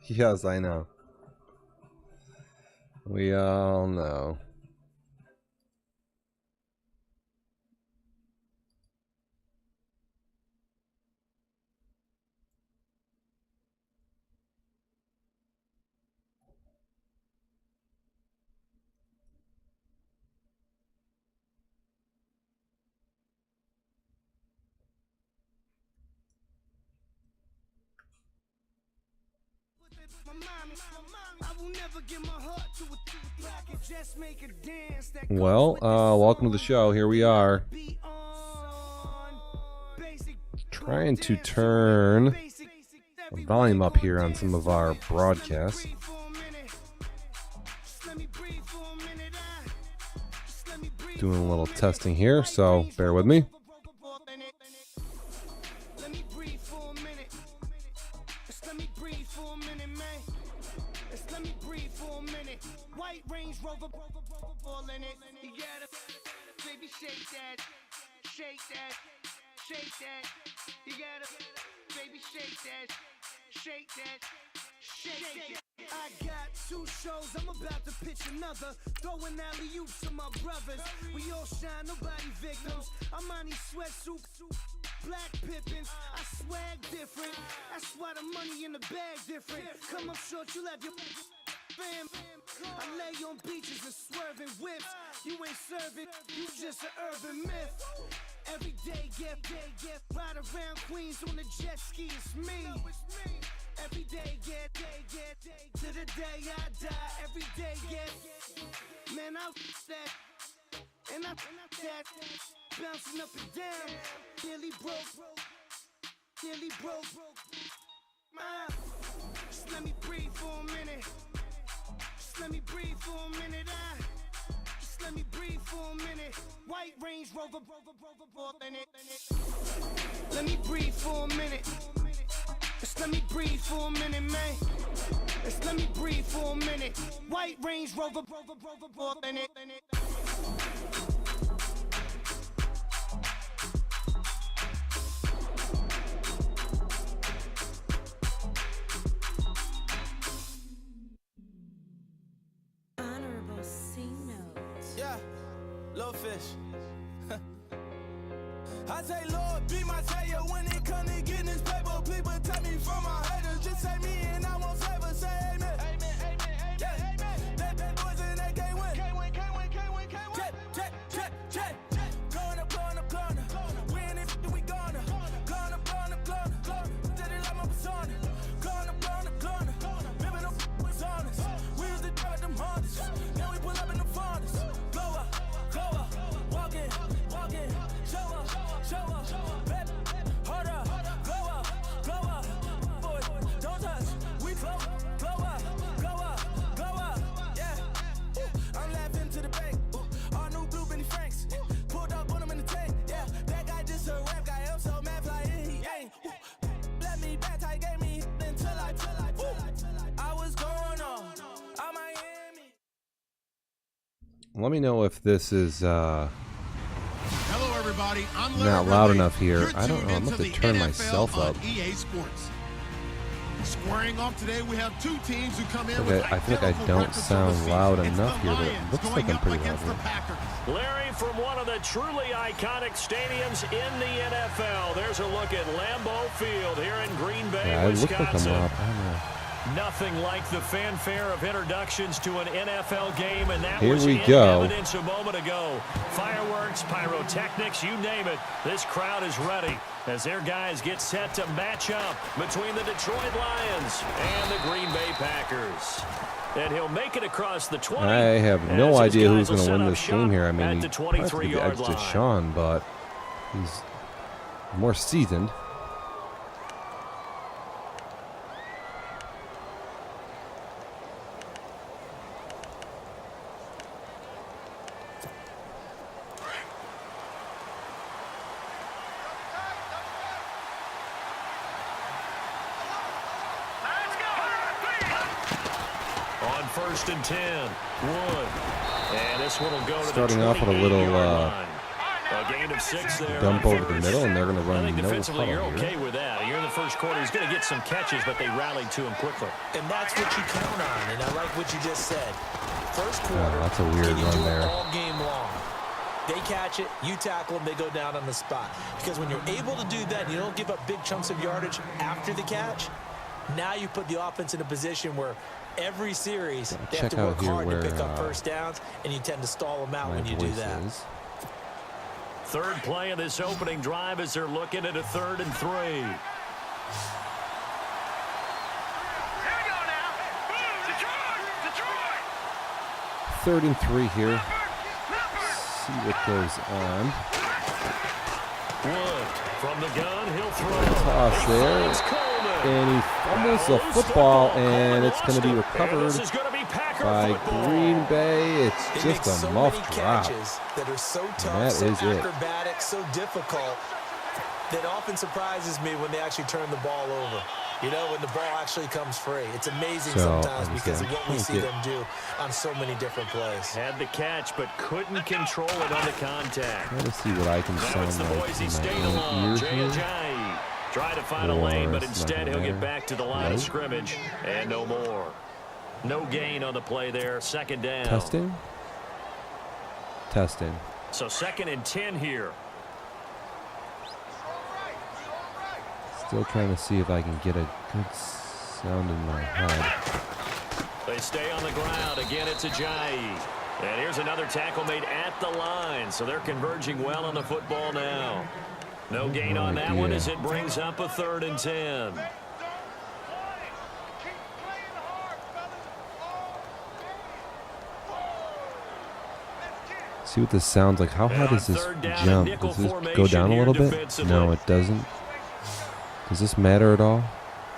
Yes, I know. We all know. Well, welcome to the show. Here we are. Trying to turn the volume up here on some of our broadcasts. Doing a little testing here, so bear with me. I got 2 shows, I'm about to pitch another. Throwing alley-oops to my brothers. We all shine, nobody victims. I'm on these sweatsuits, black pippins. I swag different. That's why the money in the bag different. Come up short, you'll have your fam. I lay on beaches and swerving whips. You ain't serving, you just an urban myth. Every day, get ride around Queens on the jet ski, it's me. Every day, get to the day I die. Every day, get man, I that and I that bouncing up and down. Nearly broke. Just let me breathe for a minute. Just let me breathe for a minute. Just let me breathe for a minute. White Range Rover, in it. Let me breathe for a minute. Just let me breathe for a minute, man. Just let me breathe for a minute. White Range Rover, in it. Honorable C note. Yeah, little fish. I say, Lord, be my savior when it come to getting this paper. People tell me from my haters, just say me and I won't favor. Say amen. Amen, amen, amen, yeah. Amen. That boys and they can't win. Can't win. Jet. Going up. Win it, we gonna. Gonna. Did it like my persona. Gonna. Remember them was honest. We used to drive them Hondas. Now we pull up in the Fondas. Glow up. Walking. Show up. Baby, hold up. Glow up. Boy, don't touch. We glow up. Yeah. I'm laughing to the bank. All new blue Benny Franks. Pulled up on him in the tank. Yeah, that guy just a rap guy. I'm so mad fly in, he ain't. Let me back, tight gave me until I was going on Miami. Let me know if this is Hello, everybody. I'm not loud enough here. I don't know. I'm going to turn myself up. EA Sports. Squaring off today, we have 2 teams who come in Okay, I feel like I don't sound loud enough here, but it looks like I'm pretty loud here. Larry, from one of the truly iconic stadiums in the NFL, there's a look at Lambeau Field here in Green Bay, Yeah, I look like I'm Wisconsin. loud. I don't know. Nothing like the fanfare of introductions to an NFL game, and that Here was we in go. evidence a moment ago. Fireworks, pyrotechnics, you name it. This crowd is ready as their guys get set to match up between the Detroit Lions and the Green Bay Packers. And he'll make it across the 20. I have no as his idea guys who's will going to set win up this shop game here. I mean, at he the probably has to give the 23-yard edge to line. Sean, but he's more seasoned. On 1st and 10, Wood. And this one will go to Starting the off with a little 28-yard line. A gain of 6 there. Dump over the middle, and they're going to run I think no defensively huddle you're here. okay with that. You're in the first quarter. He's going to get some catches, but they rallied to him quickly. And that's what you count on, and I like what you just said. First quarter, that's a weird can you run do there. it all game long? They catch it, you tackle them, they go down on the spot. Because when you're able to do that, and you don't give up big chunks of yardage after the catch, now you put the offense in a position where every series they have to work hard to pick up first downs, and you tend to stall them out when you do that. Third play of this opening drive as they're looking at a 3rd and 3. Here we go now. Detroit! 3rd and 3 here. See what goes on. Wood from the gun, he'll throw. Toss there. And he fumbles the football, and it's going to be recovered by Green Bay. It's just a muff drop. That are so tough, that so is acrobatic, so difficult, that often surprises me when they actually turn the ball over. You know, when the ball actually comes free. It's amazing sometimes because of what we see them do on so many different plays. Had the catch, but couldn't control it on the contact. Let us see what I can Now it's sound the like Boise in State my along. own ear Jay here. Ajayi. Try to find a Or lane, but it's instead not he'll get there. back to the line of scrimmage. And no more. No gain on the play there. 2nd down. Testing. So 2nd and 10 here. Still trying to see if I can get a good sound in my head. They stay on the ground. Again, it's Ajayi. And here's another tackle made at the line. So they're converging well on the football now. No gain on that one as it brings up a 3rd and 10. See what this sounds like. How high does this jump? Does this go down a little bit? No, it doesn't. Does this matter at all?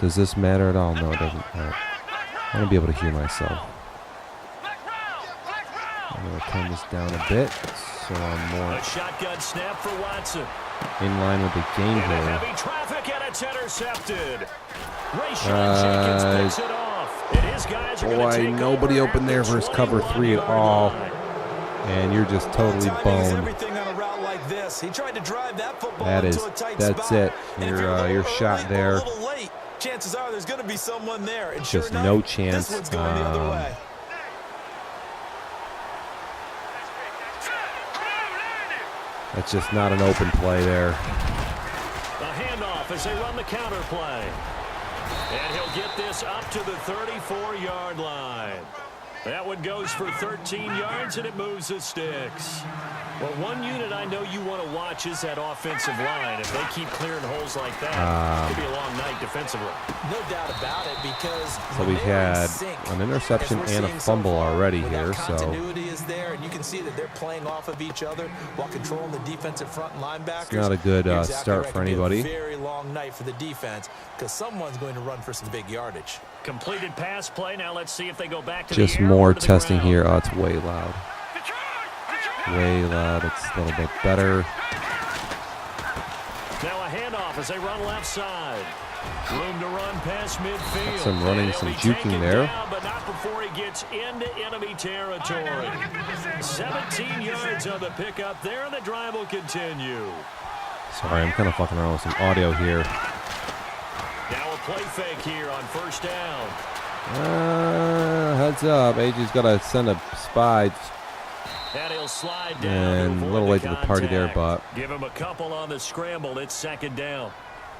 No, it doesn't. All right. I want to be able to hear myself. I'm going to turn this down a bit so I'm more A shotgun snap for Watson. in line with the game And a here. heavy traffic, and it's intercepted. Rayshawn Jenkins picks it off. And his guys are gonna Boy, take nobody over open at there the for his cover 3 at 21-yard all. line. And you're just totally Timing is boned. everything on a route like this. He tried to drive that football That's into a tight it. spot. And if You're shot early, there. a little late, chances are there's going to be someone there. And Just sure enough, no chance. This one's going the other way. That's just not an open play there. A handoff as they run the counter play. And he'll get this up to the 34-yard line. That one goes for 13 yards, and it moves the sticks. Well, one unit I know you want to watch is that offensive line. If they keep clearing holes like that, it could be a long night defensively. No doubt about it, because So we've had an interception and a fumble already here. So continuity is there, and you can see that they're playing off of each other while controlling the defensive front linebackers. it's not a good You're exactly start right. for It could be anybody. a very long night for the defense because someone's going to run for some big yardage. Completed pass play. Now let's see if they go back to Just the air more or to the testing ground. here. Oh, it's way loud. Way loud. It's a little bit better. Now a handoff as they run left side. Room to run past midfield. Some running, And he'll some be juking taken there. down, but not before he gets into enemy territory. 17 yards on the pickup there, and the drive will continue. Sorry, I'm kind of fucking around with some audio here. Now a play fake here on 1st down. Heads up. AJ's got to send a spy. And he'll slide down. And to a little avoid late the to the party there, contact. but Give him a couple on the scramble. It's 2nd down.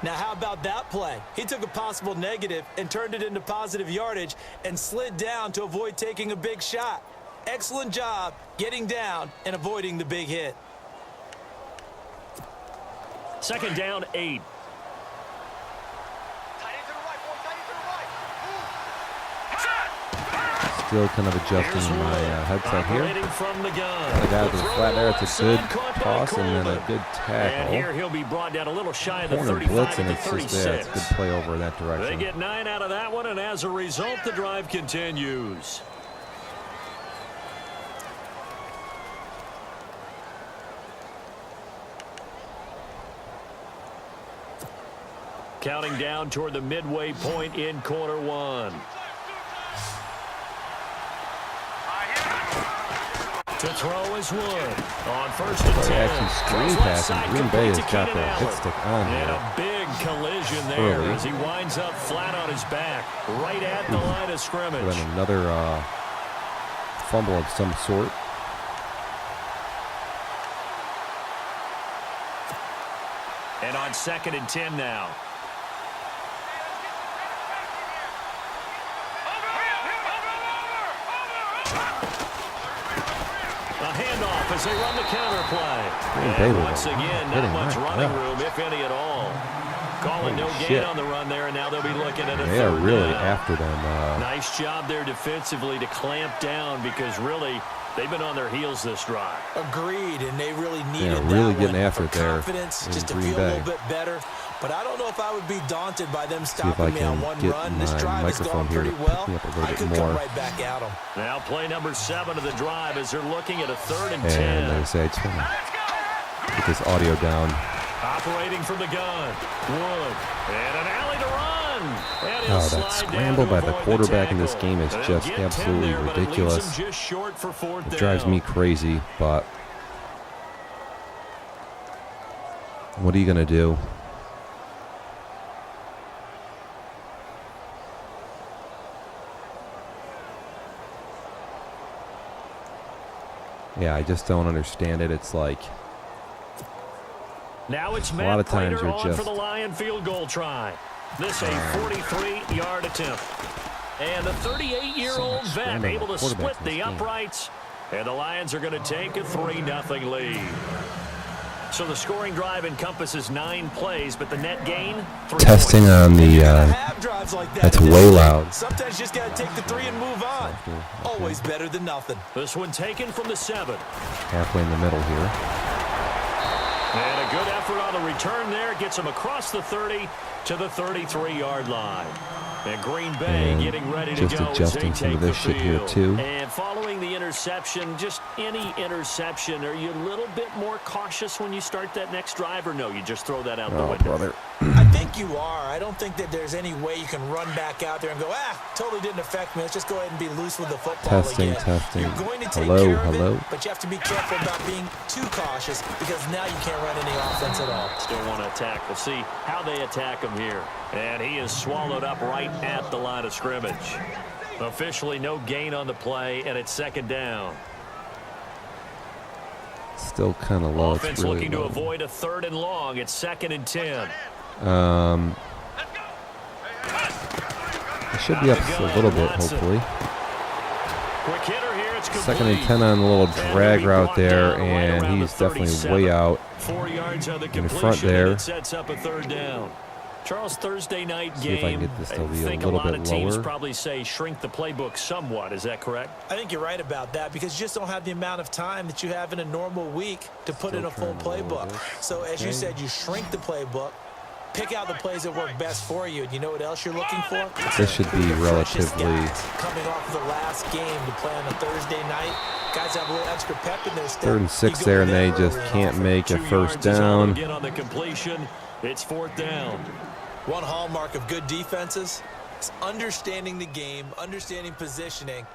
Now, how about that play? He took a possible negative and turned it into positive yardage and slid down to avoid taking a big shot. Excellent job getting down and avoiding the big hit. 2nd down, 8. still kind of adjusting my headset here. Operating from the gun. The guy with the flat there, it's a good toss and then a good And here tackle. he'll be brought down a little shy of the Corner 35 blitz, to and the it's just 36. it's a good play over in that They direction. get 9 out of that one, and as a result, the drive continues. Counting down toward the midway point in quarter one. To The throw is Wood. On first and 10. Actually, screen passing. Green Bay has got the hit stick on And here. a big collision there Early. as he winds up flat on his back, right at the line of scrimmage. Then another fumble of some sort. And on 2nd and 10 now. A handoff as they run the counter play. And once again, not much running room, if any at all. Calling no gain on the run there, and now they'll be looking at a They are third really down. after them. Nice job there defensively to clamp down because really they've been on their heels this drive. Agreed, and they really needed really that getting one after for it there confidence, in just to Green feel a Bay. little bit better. But I don't know if I would be daunted by them See if I stopping me can on one get run. This my drive has microphone gone here to pretty pick well. me up a little I bit could more. come right back at them. Now play number 7 of the drive as they're looking at a 3rd and 10. And like I say, I just want to get this audio down. Operating from the gun. Wood. And an alley to run. And he'll Oh, slide that down scramble to by the avoid quarterback in this tackle. game is They'll just get 10 absolutely there, but it leaves ridiculous. them just short for 4th It down. drives me crazy, but what are you going to do? Yeah, I just don't understand it. It's like Now it's a Matt lot of times Prater you're on just for the Lion field goal try. This a 43-yard attempt. And the 38-year-old vet scrambling able to quarterback split in this the game. uprights. And the Lions are going to take a 3-0 lead. So the scoring drive encompasses 9 plays, but the net gain, 3 testing points. on the. Have drives like that That's in this way league. loud. Sometimes you just got to take the 3 and move on. Okay. Always better than nothing. This one taken from the 7. Halfway in the middle here. And a good effort on the return there. Gets him across the 30 to the 33-yard line. And Green Bay And getting ready to just go as they adjusting some take of this the shit here, field. too. And following the interception, just any interception, are you a little bit more cautious when you start that next drive, or no, you just throw that out the Oh, window? brother. I think you are. I don't think that there's any way you can run back out there and go, totally didn't affect me. Let's just go ahead and be loose with the football Testing, again. testing. You're going to take Hello, care of hello. it, but you have to be careful about being too cautious because now you can't run any offense at all. Still want to attack. We'll see how they attack him here. And he is swallowed up right at the line of scrimmage. Officially no gain on the play, and it's 2nd down. Still kind of low. Offense It's really looking to low. avoid a 3rd and long. It's 2nd and 10. It should be up a little bit, hopefully. Quick hitter here. It's 2nd and 10 on a little drag route there, and he's definitely way out 4 yards on the in completion, front there. and it sets up a 3rd down. Charles, Thursday night See if I can game. get this to I be a think little lot bit of teams lower. probably say shrink the playbook somewhat. Is that correct? I think you're right about that because you just don't have the amount of time that you have in a normal week to put in a full trying to lower playbook. this. So as you Okay. said, you shrink the playbook, pick out the plays that work best for you. And you know what else you're looking for? This should be Your freshest relatively. guys coming off of the last game to play on a Thursday night. Guys have a little extra pep in their step. 3rd and 6 You go there, and they there just early and can't often. make a 2 first yards is all they down. get on the completion. It's 4th down. One hallmark of good defenses is understanding the game, understanding positioning,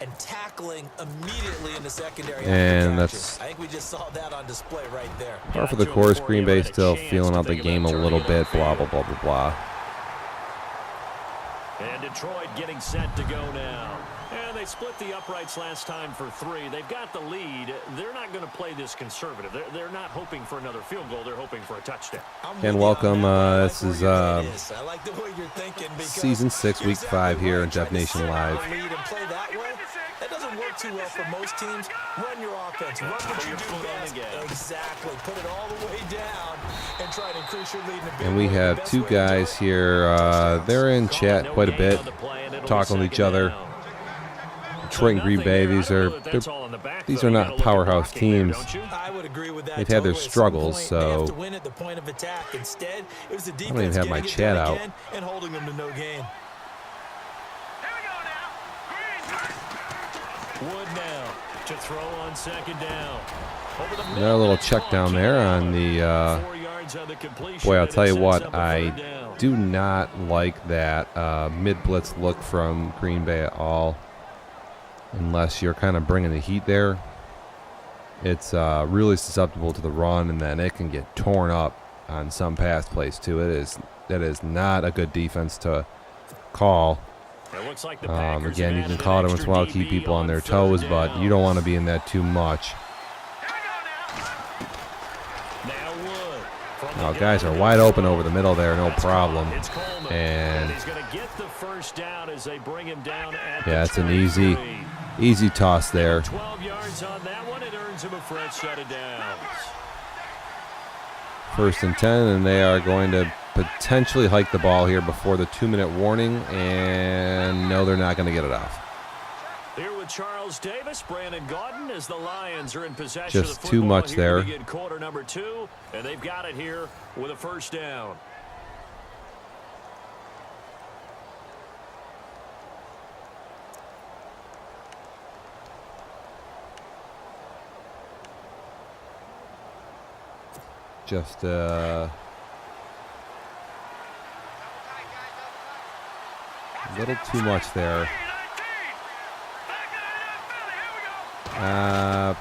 and tackling immediately in the secondary. after And catches. that's- I think we just saw that on display right there. Par for the course. Green Bay still feeling out the game a little bit. Blah, blah, blah, blah, blah. And Detroit getting set to go now. And they split the uprights last time for 3. They've got the lead. They're not going to play this conservative. They're not hoping for another field goal. They're hoping for a touchdown. I'm with And you welcome, on that. I like this where is, your head is. I like the way you're thinking because Season 6, you're Week 5 here right. in Dev Trying to Nation sit Live. on the lead and play that way, that doesn't work too well for most teams. Run your offense. Run what you do best. Exactly. Put it all the way down and try to increase your lead in a big And we way. The have best 2 way to do guys it. here. They're in chat No quite a gain bit, on the play, and it'll be talking with each 2nd other. down. Detroit and Green Bay, these are these are not powerhouse teams. I would agree with that. They've had their totally. At some struggles, point, they have so to win at the point of attack. Instead, it was the defense don't even have my getting it chat done out. again and holding them to no gain. Here we go now. Green. Wood now to throw on 2nd down. Over the Another middle, little that's check down there on the. 4 yards on the completion, Boy, I'll and it tell you sets what, up a I 3rd down. do not like that mid-blitz look from Green Bay at all. Unless you're kind of bringing the heat there. it's really susceptible to the run, and then it can get torn up on some pass plays too. That is not a good defense to call. Again, you can call it once in a while, keep people on their toes, but you don't want to be in that too much. Now guys are wide open over the middle there, no problem. And yeah, it's an easy toss there. 12 yards on that one. It earns him a fresh set of downs. 1st and 10, and they are going to potentially hike the ball here before the 2-minute warning, and no, they're not going to get it off. Here with Charles Davis, Brandon Gaudin, as the Lions are in possession Just of the too football much here there. to begin quarter number 2, and they've got it here with a 1st down. Just a little too much there.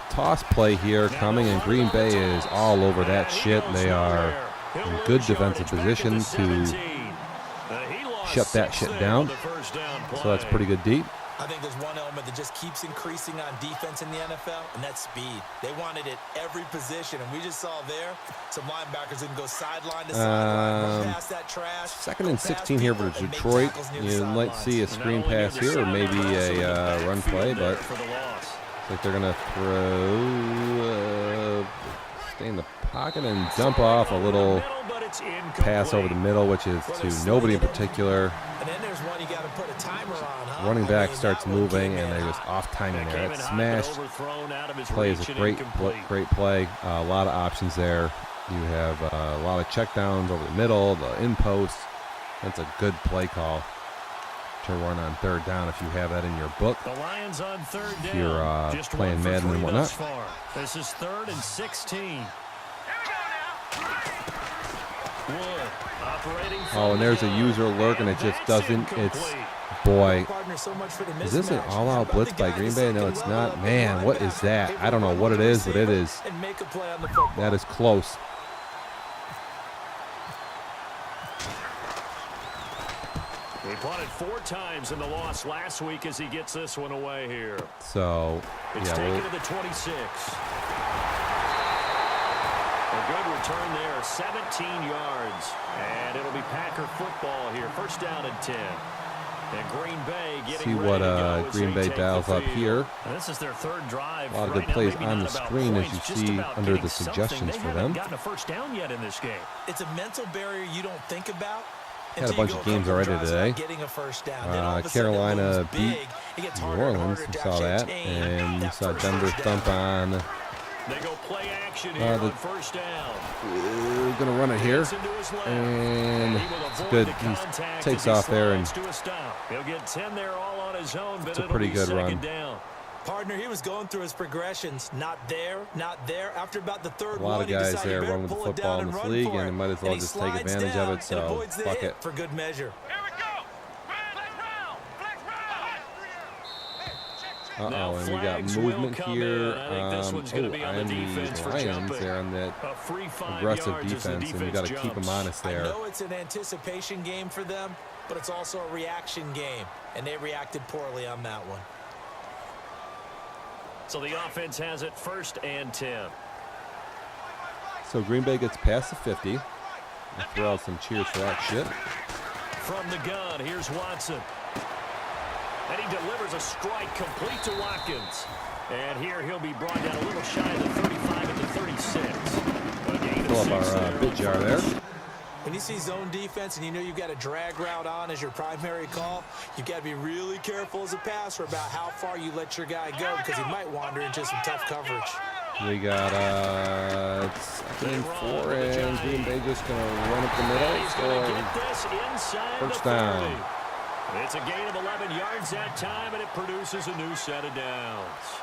Toss play here coming, and Green Bay is all over that shit. They are in good defensive position to shut that shit down. So that's pretty good deep. I think there's one element that just keeps increasing on defense in the NFL, and that's speed. They wanted it every position, and we just saw there some linebackers that can go sideline to sideline, run past that trash. 2nd and 16 here for Detroit. You might see a screen pass here or maybe a run play, but looks like they're going to throw, stay in the pocket and dump off a little pass over the middle, which is to nobody in particular. And then there's one you got to put a timer on, huh? Running back starts moving, and they're just off timing there. It's smashed. Play is a great play. A lot of options there. You have a lot of checkdowns over the middle, the in post. That's a good play call to run on 3rd down if you have that in your book. The Lions on 3rd down. If you're playing Madden and whatnot. This is 3rd and 16. Oh, and there's a user alert, and it just doesn't. It's, boy, is this an all-out blitz by Green Bay? No, it's not. Man, what is that? I don't know what it is, but it is. That is close. He punted 4 times in the loss last week as he gets this one away here. So, it's taken to the 26. A good return there, 17 yards. And it'll be Packer football here. 1st down and 10. And Green Bay getting see what Green Bay dials up here. And this is their 3rd drive. A lot of good plays on the screen, as you see under the suggestions for them. They haven't gotten a 1st down yet in this game. It's a mental barrier you don't think about. Had a bunch of games already today. Carolina beat New Orleans. We saw that. And we saw Denver thump on. They go play action here on 1st down. We're going to run it here. And it's good. He takes off there. And he'll get 10 there all on his own, but it's a pretty good run. Down. Partner, he was going through his progressions. Not there, not there. After about the 3rd one, a lot of guys there run with the football in this league, and they might as well just take advantage of it. So fuck it. For good measure. Here we go. Uh-oh, and we got movement here. And the Lions there on that aggressive defense, and we got to keep them honest there. I know it's an anticipation game for them, but it's also a reaction game, and they reacted poorly on that one. So the offense has it 1st and 10. So Green Bay gets past the 50. We'll throw out some cheers for that shit. From the gun, here's Watson. And he delivers a strike complete to Watkins. And here he'll be brought down a little shy of the 35 at the 36. Pull up our bit jar there. When you see zone defense and you know you've got a drag route on as your primary call, you've got to be really careful as a passer about how far you let your guy go, because he might wander into some tough coverage. We got 2nd and 4, and Green Bay just going to run up the middle. First down. It's a gain of 11 yards that time, and it produces a new set of downs.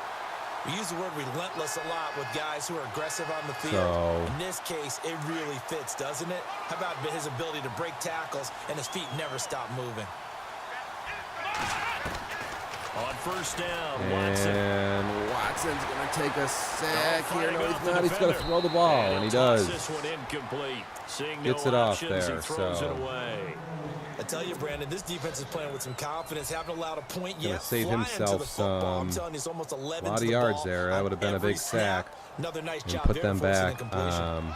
We use the word relentless a lot with guys who are aggressive on the field. So, in this case, it really fits, doesn't it? How about his ability to break tackles and his feet never stop moving? On first down, Watson. And Watson's going to take a sack here. No, he's off not. the He's going to defender. throw the ball, and he does. This one incomplete. Seeing Gets no it off options, there, he throws so- it away. I tell you, Brandon, this defense is playing with some confidence. Haven't allowed a point Gonna yet. save Flying to himself the football. I'm some- telling you, it's almost 11 a lot to of the yards ball there. That on would have been a every big snap. sack. Another nice And job put there them forcing back incompletion.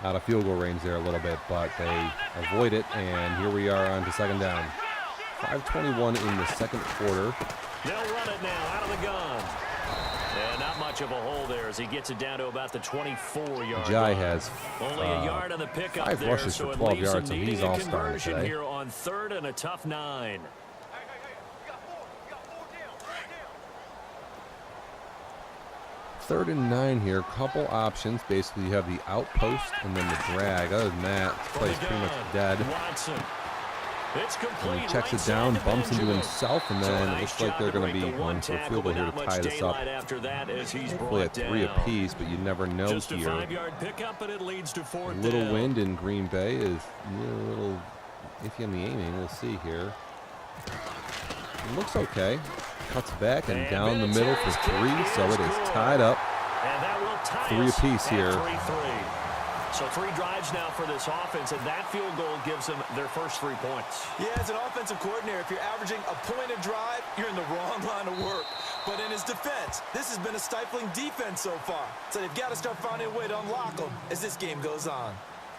out of field goal range there a little bit, but they avoid it, and here we are on to second down. 5:21 in the second quarter. They'll run it now out of the gun. And not much of a hole there as he gets it down to about the 24-yard Jai line. has Only a yard on the pickup 5 there, rushes so for it 12 leaves him yards, so needing he's a all starting conversion today. here on 3rd and a tough 9. Third and 9 here. Couple options. Basically, you have the outpost and then the drag. Other than that, this play's pretty much dead. Watson. It's complete. And he checks right it down, side to bumps into Benjamin. himself, and So a then it nice looks like job they're to going to break be the one going for a tackle, field goal but here not to much tie this up. daylight after that as he's Hopefully brought at 3 down. apiece, but you never know Just a here. 5-yard pickup, and it leads to 4th A little down. wind in Green Bay is a little iffy on the aiming. We'll see here. It looks okay. Cuts back and down the middle for 3, so it is tied up. And that will tie 3 us apiece at here. 3-3. So 3 drives now for this offense, and that field goal gives them their first 3 points. Yeah, as an offensive coordinator, if you're averaging a point a drive, you're in the wrong line of work. But in his defense, this has been a stifling defense so far. So they've got to start finding a way to unlock them as this game goes on.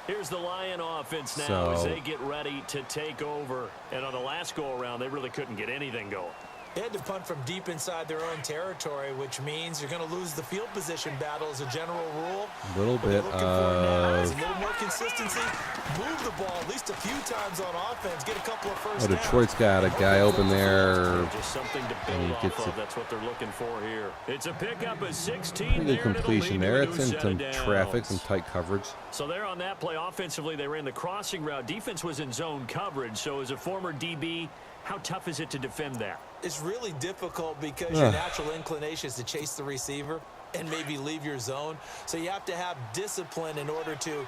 Here's the Lion offense now So- as they get ready to take over. And on the last go-around, they really couldn't get anything going. They had to punt from deep inside their own territory, which means you're going to lose the field position battle as a general rule. A little What they're bit looking for now is a of... little more consistency. Move the ball at least a few times on offense. Get a couple of first Oh, downs. Detroit's got a guy open there. Just something to And he build gets off it. of. That's what they're looking for here. It's a pickup of 16 Pretty there, good and it'll completion leave there. you It's with in a some set of traffic, downs. some tight coverage. So there on that play, offensively, they ran the crossing route. Defense was in zone coverage. So as a former DB, how tough is it to defend that? It's really difficult because your natural inclination is to chase the receiver and maybe leave your zone. So you have to have discipline in order to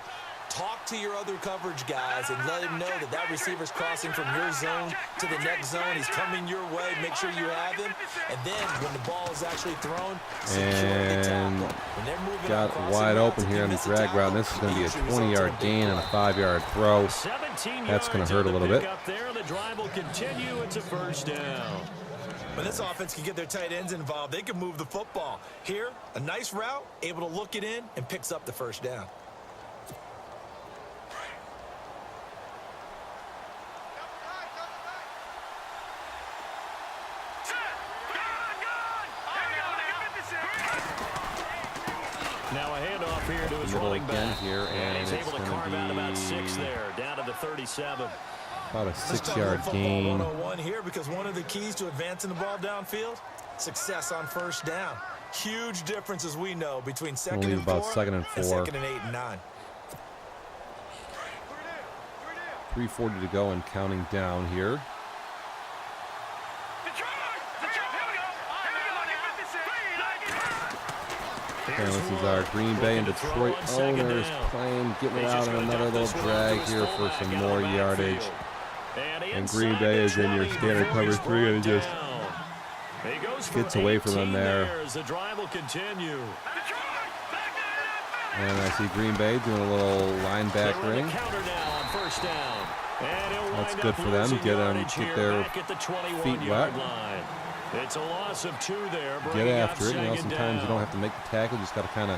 talk to your other coverage guys and let him know that that receiver's crossing from your zone to the next zone. He's coming your way. Make sure you have him. And then when the ball is actually thrown, secure the tackle. And When they're moving got out crossing wide routes, open if here you on the miss a drag tackle, route. And this is going to be a usually results in 20-yard a big gain and a play. 5-yard throw. 17 That's gonna yards hurt a on the little bit. pickup there, and the drive will continue. It's a first down. When this offense can get their tight ends involved, they can move the football. Here, a nice route, able to look it in, and picks up the first down. Now a handoff here to his Middle running again back. here, and he's it's able to gonna carve out about be 6 there, down to the 37. About a Let's talk 6-yard football gain. 101 here, because one of the keys to advancing the ball downfield, success on first down. Huge difference, as we know, between second Only and about 4 second and 4. second and 8 and 9. 3:40 to go and counting down here. And this is our Green Bay and Detroit owners playing, getting it out on another little drag here for some more yardage. And Green Bay is in your standard cover 3 and it just gets away from them there. The drive will continue. And I see Green Bay doing a little linebackering. That's good for them. Get their feet wet. It's a loss of 2 there. Get after it. You know, sometimes you don't have to make the tackle. You just got to kind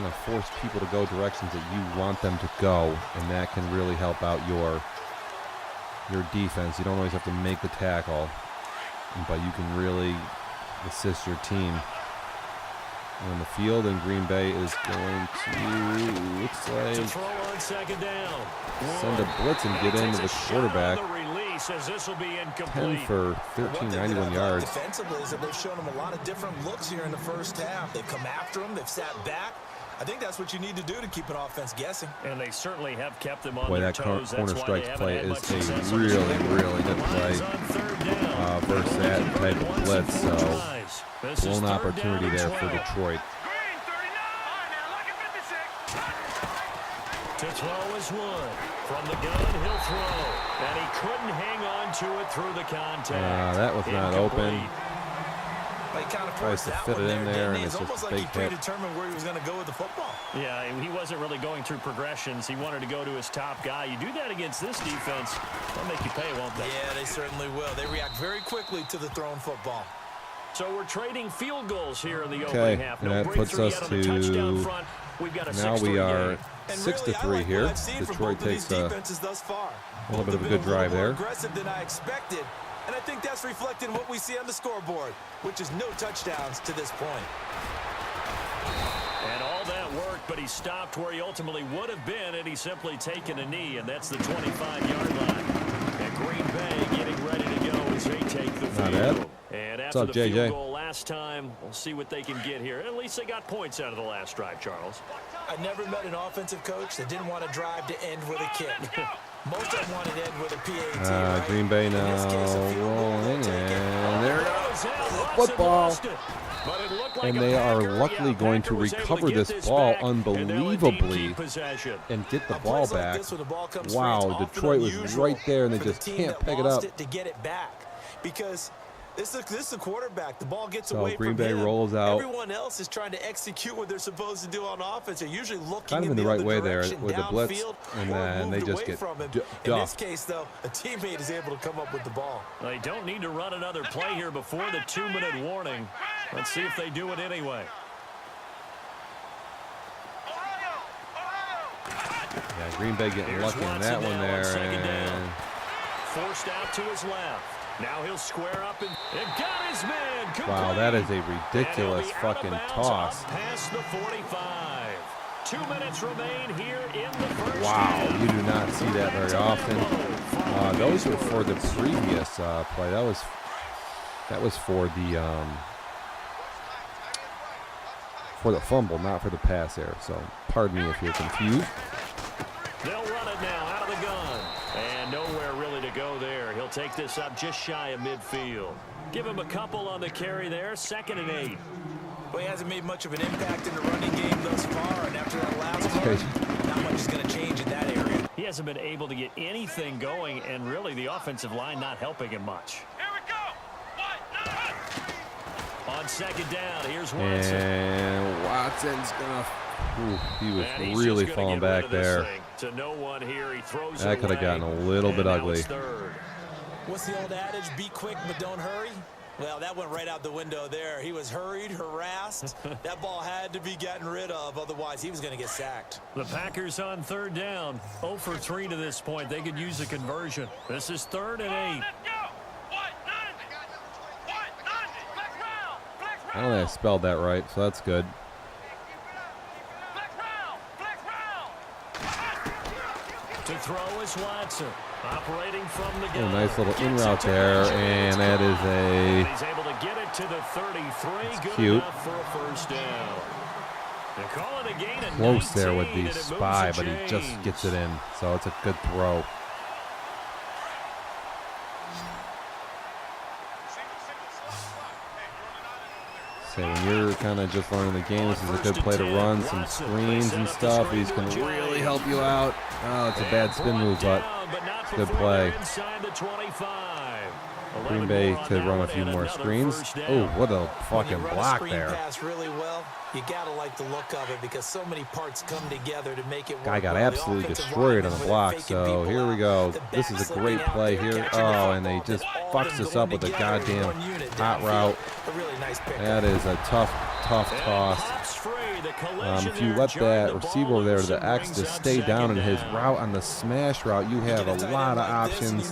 of force people to go directions that you want them to go, and that can really help out your defense. You don't always have to make the tackle, but you can really assist your team. On the field, and Green Bay is going to, looks like, throw on second down. send a blitz and get into the quarterback. Says this will be 10 for 13, 91 yards. Defensively is that they've shown them a lot of different looks here in the first half. They've come after them. They've sat back. I think that's what you need to do to keep an offense guessing. And they certainly have kept them on Boy, their that toes. corner That's why they strikes haven't play had is much a success. really, really good play Lions on third down. versus that type of blitz. So, This is blown third opportunity down and there 12. for Detroit. To throw is Wood. From the gun, he'll throw. And he couldn't hang on to it through the contact. That was not open. He kind of Tries to fit it in there, and it's just a big hit. Predetermined where he was going to go with the football. Yeah, he wasn't really going through progressions. He wanted to go to his top guy. You do that against this defense, they'll make you pay, won't they? Yeah, they certainly will. They react very quickly to the thrown football. So we're trading field goals here in the Okay, opening half. and No that puts breakthrough us yet on the touchdown to front. We've got a now 6-3 we are game. 6-3 here. Detroit takes a little bit of a good drive there. Aggressive than I expected, and I think that's reflected in what we see on the scoreboard, which is no touchdowns to this point. And all that worked, but he stopped where he ultimately would have been had he simply taken a knee, and that's the 25-yard line. And Green Bay getting ready to go as they take the field. Not bad. And What's after up, the JJ? field goal last time, we'll see what they can get here. At least they got points out of the last drive, Charles. I never met an offensive coach that didn't want to drive to end with a kick. Most of them wanted to end with a PAT, right? Green Bay now rolling, and there it goes. Football. And they are luckily going to recover this ball unbelievably and get the ball back. Wow, Detroit was right there, and they just can't pick it up. To get it back, because this is a quarterback. The ball gets So away Green from Bay him. rolls out. Everyone else is trying to execute what they're supposed to do on offense. They're usually looking Kind of in the right way there direction, with the blitz, downfield, and or then they moved just away get from him. In this duffed. case, though, a teammate is able to come up with the ball. They don't need to run another play here before the 2-minute warning. Let's see if they do it anyway. Yeah, Green Bay getting Here's lucky on that Watson one now on there. second down. And Forced out to his left. Now he'll square up and got his man. Complete. wow, that is a And he'll ridiculous be out of fucking bounds toss. up past the 45. 2 minutes remain here in the first Wow, half. you do not see that very often. Those were for the previous play. That was for the fumble, not for the pass there. So pardon me if you're confused. They'll run it now out of the gun. And nowhere really to go there. He'll take this up just shy of midfield. Give him a couple on the carry there. 2nd and 8. Well, he hasn't made much of an impact in the running game thus far, and after that last one, not much is going to change in that area. He hasn't been able to get anything going, and really the offensive line not helping him much. Here we go. On 2nd down, here's Watson. And Watson's gonna. He was And he's really just gonna falling get rid back of this there. thing. To no one here, he throws That it could have away. gotten a little bit And now ugly. it's 3rd. What's the old adage? Be quick, but don't hurry. Well, that went right out the window there. He was hurried, harassed. That ball had to be gotten rid of, otherwise he was going to get sacked. The Packers on 3rd down. 0 for 3 to this point. They could use a conversion. This is 3rd and 8. Let's go. 190. Flex round. Flex round. I don't think I spelled that right, so that's good. Flex round. Flex round. To throw is Watson. Operating from the gun. Oh, nice little in Gets it route to there, Mitchell. and that is And a. he's able to get it to the 33. Good cute. enough for a 1st down. They call it a gain of Close there 19, with and the it moves spy, but he just chains. gets it in. So it's a good throw. So when you're kind of just learning the game, this is a good play to run some screens and stuff. He's going to really help you out. Oh, it's a bad spin move, but good play. Green Bay could run a few more screens. Oh, what a fucking block there. Pass really well. You gotta like the look of it because so many parts come together to make it work. Guy got well. The absolutely offensive destroyed on linemen the were block. faking So people here we out. go. The This back is a slipping great out play there, here. catching the Oh, and they football. just All fucks of them us going up with a together in goddamn one unit hot downfield. route. A really nice pickup. That is a tough toss. If you let that receiver over there to the X to stay down in his route on the smash route, you have a lot of options.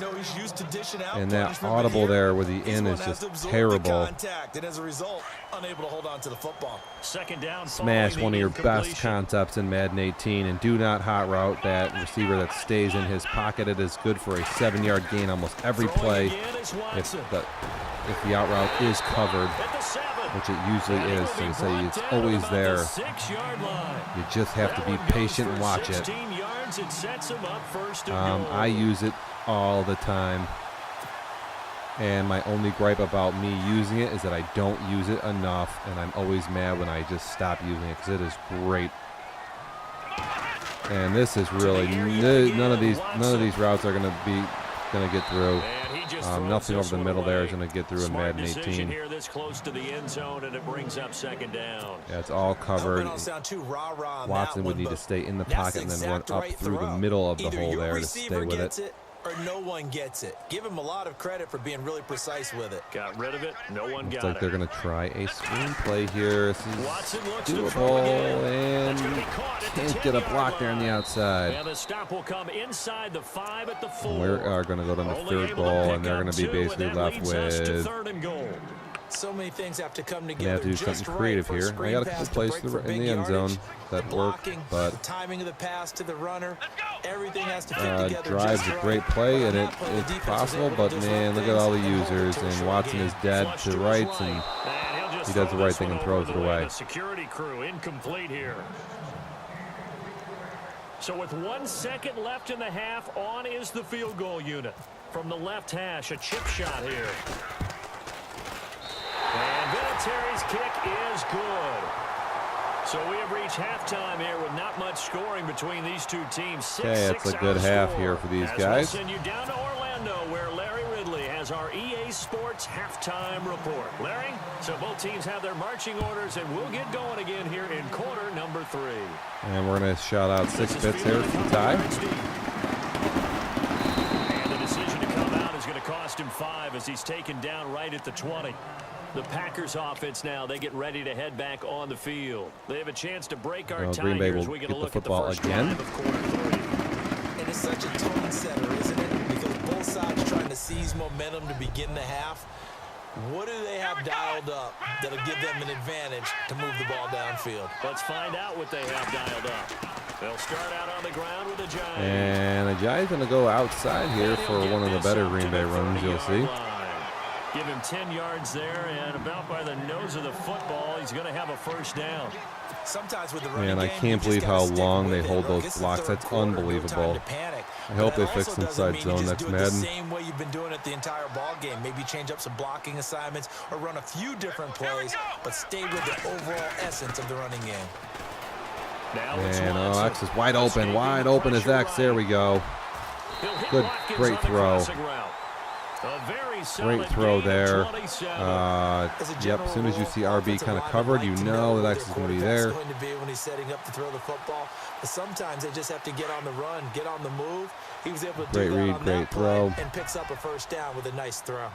And that audible there with the in is just terrible. And as a result, unable to hold on to the football. 2nd down. Smash one of your best concepts in Madden 18 and do not hot route that receiver that stays in his pocket. It is good for a 7-yard gain almost every play if the out route is covered, which it usually is. So you say it's always there. You just have to be patient and watch it. I use it all the time. And my only gripe about me using it is that I don't use it enough, and I'm always mad when I just stop using it because it is great. And this is really none of these routes are gonna get through. Nothing over the middle there is gonna get through in Madden 18. Here this close to the end zone, and it brings up second down. Yeah, it's all covered. Watson would need to stay in the pocket and then run up through the middle of the hole there to stay with it. Or no one gets it. Give him a lot of credit for being really precise with it. Got rid of it. No one got it. Looks like they're going to try a screen play here. This is Watson looks doable, and can't get a block there on the outside. And the stop will come inside the 5 at the 4. We are going to go down the third ball, and they're going to be basically left with. Third and goal. So many things have to come They together. have to do something creative here. I got a couple plays in the end zone that work, but the timing of the pass to the runner, everything has to fit together. Drive's a great play, and it's possible, but man, look at all the users, and Watson is dead to the rights, and he does the right thing and throws it away. Security crew incomplete here. So with 1 second left in the half, on is the field goal unit. From the left hash, a chip shot here. And Vinatieri's kick is good. So we have reached halftime here with not much scoring between these two teams. Okay, that's a good half here for these guys. We'll send you down to Orlando, where Larry Ridley has our EA Sports halftime report. Larry, so both teams have their marching orders, and we'll get going again here in quarter number 3. And we're going to shout out 6 bits here for the tie. And the decision to come out is going to cost him 5 as he's taken down right at the 20. The Packers offense now, they get ready to head back on the field. They have a chance to break our tie Green Bay here will as we get get a the look at the football first again. drive of quarter 3. And it's such a tone setter, isn't it? Because both sides trying to seize momentum to begin the half. What do they have dialed up that'll give them an advantage to move the ball downfield? Let's find out what they have dialed up. They'll start out on the ground with the Giants. And the Giants going to go outside here for one of the better Green Bay runs you'll see. Give him 10 yards there, and about by the nose of the football, he's going to have a first down. Sometimes with the running Man, I game, can't you just believe how gotta stick long with they it. hold Look, those it's the blocks. third That's quarter, no time unbelievable. to panic. I hope But they that fix also inside doesn't mean zone you just next do it Madden. the same way you've been doing it the entire ball game. Maybe change up some blocking assignments or run a few different plays, but stay with the overall essence of the running game. And X is wide open as X. There we go. Good, great throw. Great throw there. Yep, as soon as you see RB kind of covered, you know that X is going to be there. Going to be when he's setting up to throw the football. But sometimes they just have to get on the run, get on the move. He was able to do that on that play and picks up a first down with a nice throw.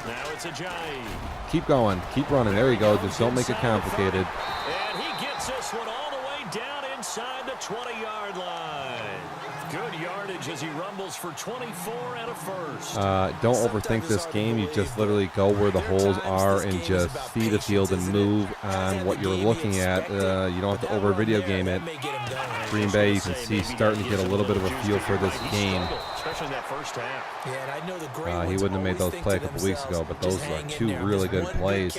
Now it's a Giant. Keep going. Keep running. There you go. Just don't make it complicated. And he gets this one all the way down inside the 20-yard line. Good yardage as he rumbles for 24 and a first. Don't overthink this game. You just literally go where the holes are and just see the field and move on what you're looking at. You don't have to over video game it. Green Bay, you can see, starting to get a little bit of a feel for this game. Especially that first half. Yeah, and I know the great He wouldn't have made those plays a couple weeks ago, but those are 2 really good plays.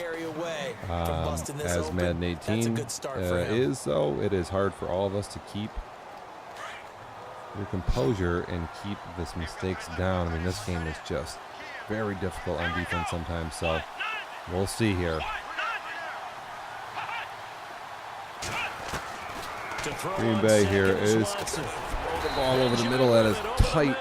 As Madden 18 is, though, it is hard for all of us to keep your composure and keep this mistakes down. I mean, this game is just very difficult on defense sometimes, so we'll see here. Green Bay here is the ball over the middle. That is tight.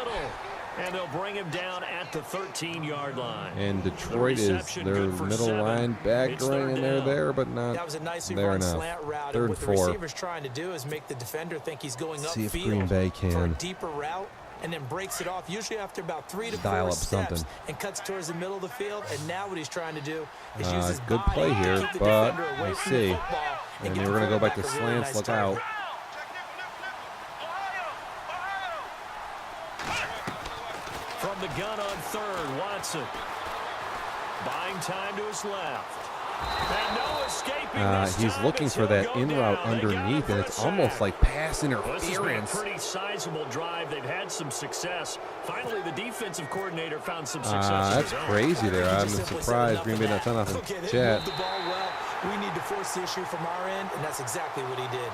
And they'll bring him down at the 13-yard line. And Detroit is their middle line back going, and they're there, but not that was a nicely there run enough. slant route. Third And and what the 4. receiver's trying to do is make the defender think he's going upfield. See if Green Bay for a can deeper route, and then breaks it off, usually after about 3 to 4 dial up steps, something. and cuts towards the middle of the field. And now what he's trying to do is use his good body play to here, keep the but defender away we'll from see. the football And get we're the going to go back to quarterback a really slants. nice Look target. out. From the gun on third, Watson. Buying time to his left. And no escaping this He's time looking as for he'll that go in route down. They got him underneath, for and the it's almost sack. like pass Well, this has been a interference. pretty sizable drive. They've had some success. Finally, the defensive coordinator found some success. of That's his own. crazy there. I'm Just simply surprised said Green Bay not done enough nothing. of that. Okay, they Chat. moved the ball well. We need to force the issue from our end, and that's exactly what he did.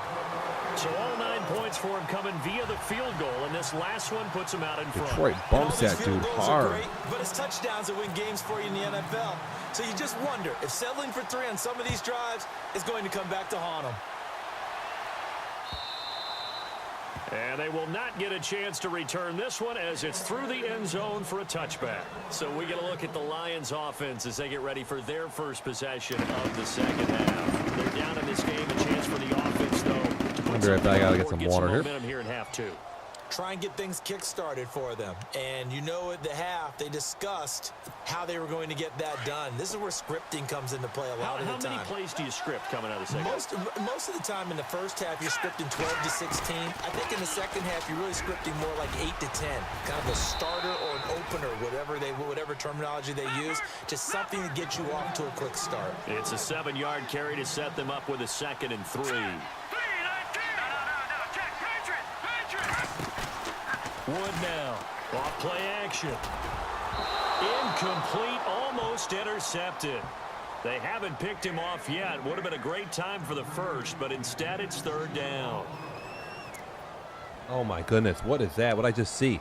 So all 9 points for him coming via the field goal, and this last one puts him out in front. Detroit And bumps all these that field dude goals are hard. great, but it's touchdowns that win games for you in the NFL. So you just wonder if settling for 3 on some of these drives is going to come back to haunt them. And they will not get a chance to return this one as it's through the end zone for a touchback. So we get a look at the Lions offense as they get ready for their first possession of the second half. They're down in this game. A chance for the offense, though, to put I gotta get some water here. momentum here in half two. Try and get things kick-started for them. And you know at the half, they discussed how they were going to get that done. This is where scripting comes into play a lot of the time. How many plays do you script coming out of the second half? Most of the time in the first half, you're scripting 12 to 16. I think in the second half, you're really scripting more like 8 to 10. Kind of a starter or an opener, whatever terminology they use. Just something to get you off to a quick start. It's a 7-yard carry to set them up with a 2nd and 3. Wood now, off play action. Incomplete, almost intercepted. They haven't picked him off yet. Would have been a great time for the first, but instead it's 3rd down. Oh my goodness, what is that? What I just see?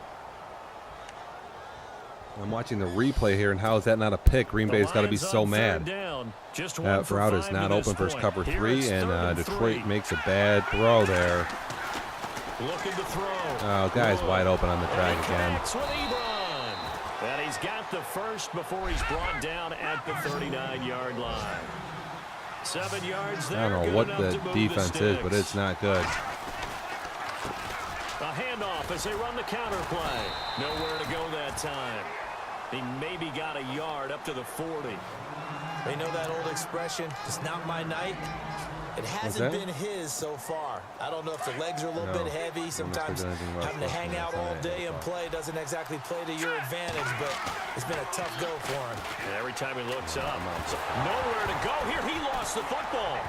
I'm watching the replay here, and how is that not a pick? Green Bay's got to be so mad. That route is not open for cover 3, and Detroit makes a bad throw there. Looking to throw. Oh, guy's wide open on the track again. And he's got the first before he's brought down at the 39-yard line. 7 yards there. I don't know what the defense is, but it's not good. A handoff as they run the counter play. Nowhere to go that time. He maybe got a yard up to the 40. They know that old expression, it's not my night. It hasn't been his so far. I don't know if the legs are a little bit heavy. Sometimes having to hang out all day and play doesn't exactly play to your advantage, but it's been a tough go for him. And every time he looks up, nowhere to go. Here he lost the football.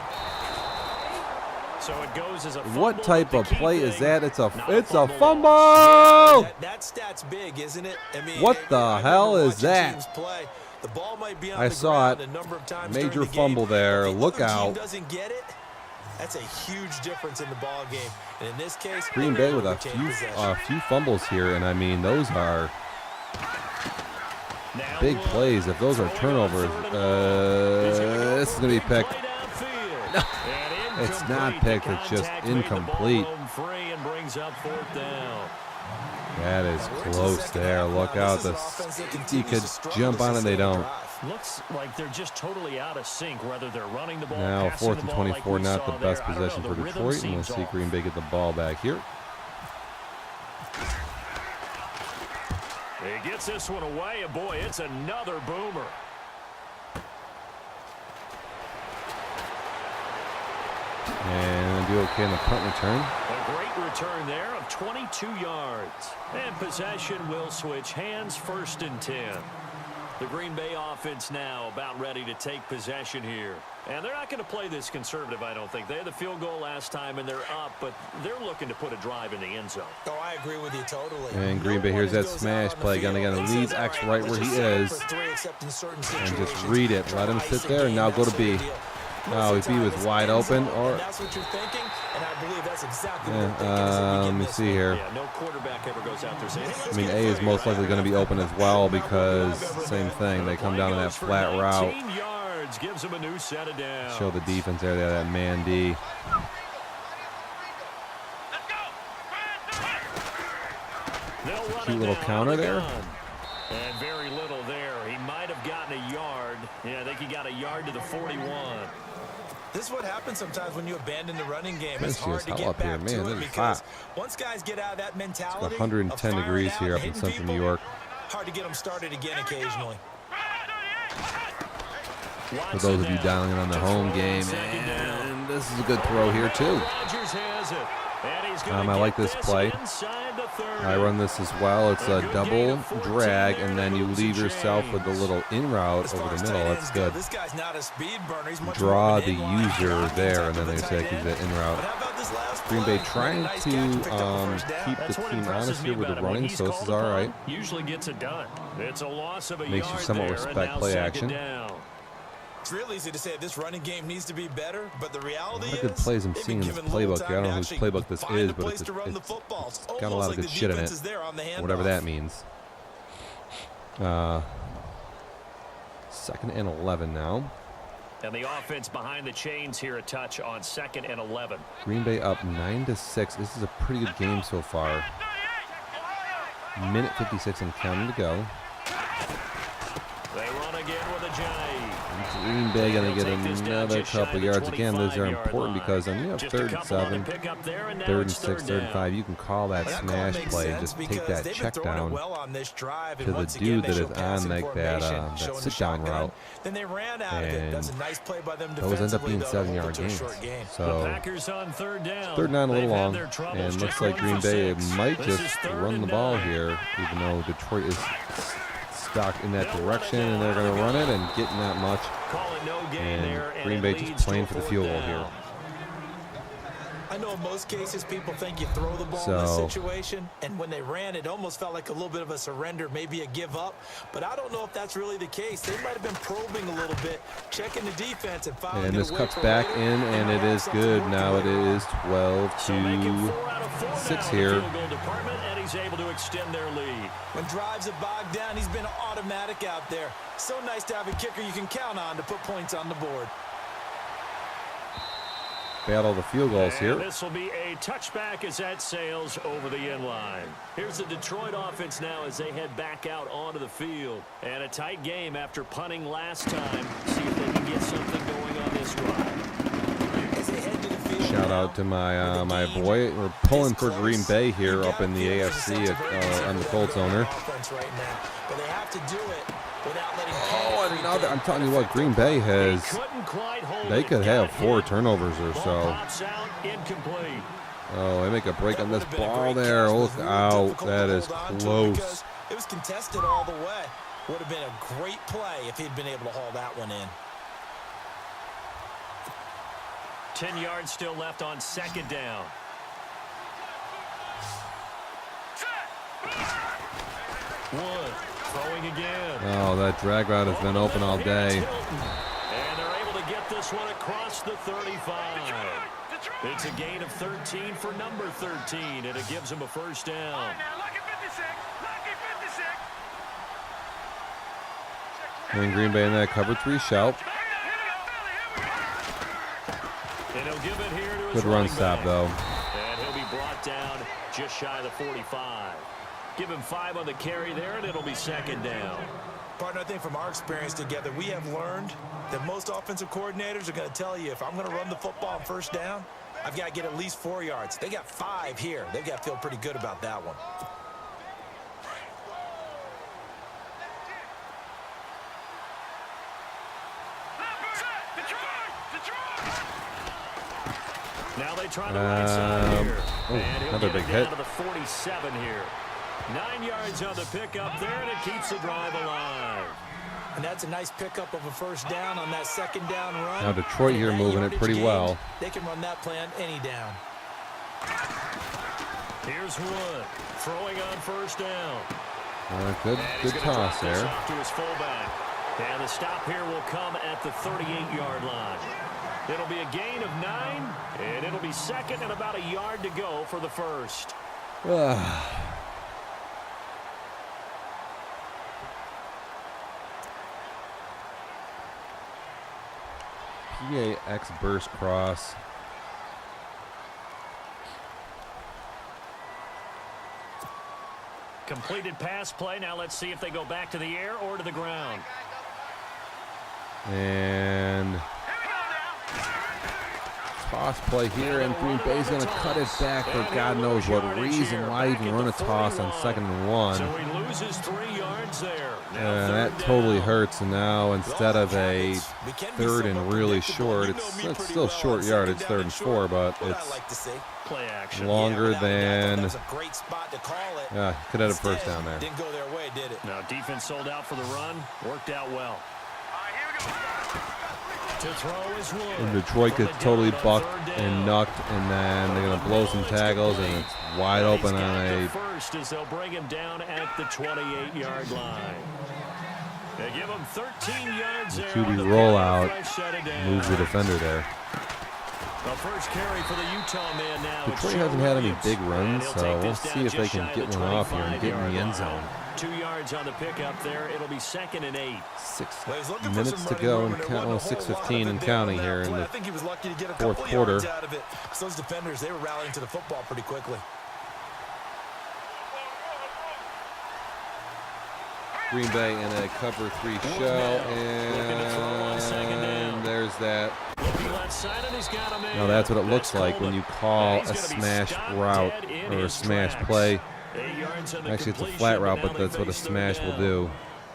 So it goes as a fumble. What type of play is that? It's a fumble. Yeah, that stat's big, isn't it? I mean, what the hell is that? The ball might be on I the saw ground it. a number of times Major during the fumble game. there. If the Look other team out. doesn't get it, that's a huge difference in the ball game. And in this case, Green Bay with a few fumbles here, and I mean those are big plays. If those are turnovers, this is gonna be picked. No, it's not picked. It's just incomplete. That is close there. Look out. He could jump on it. They don't. Looks like they're just totally out of sync, whether they're running the ball. Now 4th and 24, not the best possession for Detroit, and we'll see Green Bay get the ball back here. He gets this one away, and boy, it's another boomer. And do okay in the punt return. A great return there of 22 yards. And possession will switch hands, 1st and 10. The Green Bay offense now about ready to take possession here. And they're not going to play this conservative, I don't think. They had the field goal last time, and they're up, but they're looking to put a drive in the end zone. Oh, I agree with you totally. And Green Bay, here's that smash play. Gonna leave X right where he is. And just read it. Let him sit there, and now go to B. Oh, if B was wide open, or that's what you're thinking, and I believe that's exactly what let me see here. Yeah, no quarterback ever goes out there saying, I mean, A is most likely going to be open as well because same thing. They come down in that flat route. Yards, gives them a new set of downs. Show the defense there. They have that man D. Cute little counter there. And very little there. He might have gotten a yard. Yeah, I think he got a yard to the 41. This is what happens sometimes when you abandon the running game. This It's hard is to hell get up here, back man. to it This is because hot. once guys get out of that mentality, It's 110 degrees here up in central New York. Hard to get them started again occasionally. For those of you dialing in on the home game, and this is a good throw here too. I like this play. I run this as well. It's a double drag, and then you leave yourself with a little in route over the middle. That's good. This guy's not a speed burner. He's much Draw the user there, and then they say he's the in route. Green Bay trying to keep the team honest here with the running, so this is all right. Usually gets it done. It's a loss of a Makes you yard somewhat there, respect and now play 2nd action. down. It's real easy to say this running game needs to be better, but the reality is... A lot of good plays I'm seeing in this playbook. I don't know whose playbook this is, but it's got a lot of good shit in it, whatever that means. 2nd and 11 now. And the offense behind the chains here a touch on 2nd and 11. Green Bay up 9-6. This is a pretty good game so far. Minute 56 and counting to go. They run again with a J. Green Bay going to get another couple yards. Again, those are important because when you have 3rd and 7, 3rd and 6, 3rd and 5, you can call that smash play and just take that check down to the dude that is on like that sit-down route. And those end up being 7-yard gains. So 3rd down a little long, and looks like Green Bay might just run the ball here, even though Detroit is stuck in that direction, and they're going to run it and getting that much. And Green Bay just playing for the field goal here. I know in most cases people think you throw the ball in this situation, and when they ran, it almost felt like a little bit of a surrender, maybe a give up. But I don't know if that's really the case. They might have been probing a little bit, checking the defense, and finally. And this cuts back in, and it is good. Now it is 12-6 here. And he's able to extend their lead. When drives are bogged down, he's been automatic out there. So nice to have a kicker you can count on to put points on the board. Battle the field goals here. This will be a touchback as that sails over the end line. Here's the Detroit offense now as they head back out onto the field. And a tight game after punting last time. See if they can get something going on this drive. Shout out to my my boy. We're pulling for Green Bay here up in the AFC. I'm the Colts owner. Oh, another! I'm telling you what, Green Bay has. They could have 4 turnovers or so. Oh, they make a break on this ball there. Look out! That is close. It was contested all the way. Would have been a great play if he'd been able to haul that one in. 10 yards still left on 2nd down. Wood throwing again. Oh, that drag route has been open all day. And they're able to get this one across the 35. It's a gain of 13 for number 13, and it gives them a 1st down. And Green Bay in that cover 3 shout. And he'll give it here to his Good run stop, though. And he'll be brought down just shy of the 45. Give him 5 on the carry there, and it'll be 2nd down. Partner, I think from our experience together, we have learned that most offensive coordinators are going to tell you, if I'm going to run the football on 1st down, I've got to get at least 4 yards. They got 5 here. They've got to feel pretty good about that one. Now they try the right side here. And he'll another get big it down hit. to the 47 here. 9 yards on the pickup there, and it keeps the drive alive. And that's a nice pickup of a 1st down on that 2nd down run. Now Detroit here moving it pretty well. They can run that play on any down. Here's Wood throwing on 1st down. Good toss there. Off to his fullback. And the stop here will come at the 38-yard line. It'll be a gain of 9, and it'll be 2nd and about a yard to go for the 1st. PAX burst cross. Completed pass play. Now let's see if they go back to the air or to the ground. And toss play here, and Green Bay's going to cut it back for God knows what reason. Why even run a toss on 2nd and 1? So he loses 3 yards there. That totally hurts. And now instead of a 3rd and really short, it's still short yard. It's 3rd and 4, but it's play action. longer than. That's a great spot to call it. Yeah, could have had a 1st down there. Didn't go their way, did it? Now defense sold out for the run. Worked out well. To throw is Wood. And Detroit gets totally bucked and knocked, and then they're going to blow some tackles, and it's wide open on a. First as they'll bring him down at the 28-yard line. They give him 13 yards there. QB rollout moves the defender there. The first carry for the Utah man now. Detroit hasn't had any big runs, so we'll see if they can get one off here and get in the end zone. 2 yards on the pickup there. It'll be 2nd and 8. 6 minutes to go and count. Well, 6:15 and counting here in the fourth quarter. Those defenders, they were rallying to the football pretty quickly. Green Bay in a cover 3 shell, and there's that. No, that's what it looks like when you call a smash route or a smash play. Actually, it's a flat route, but that's what a smash will do.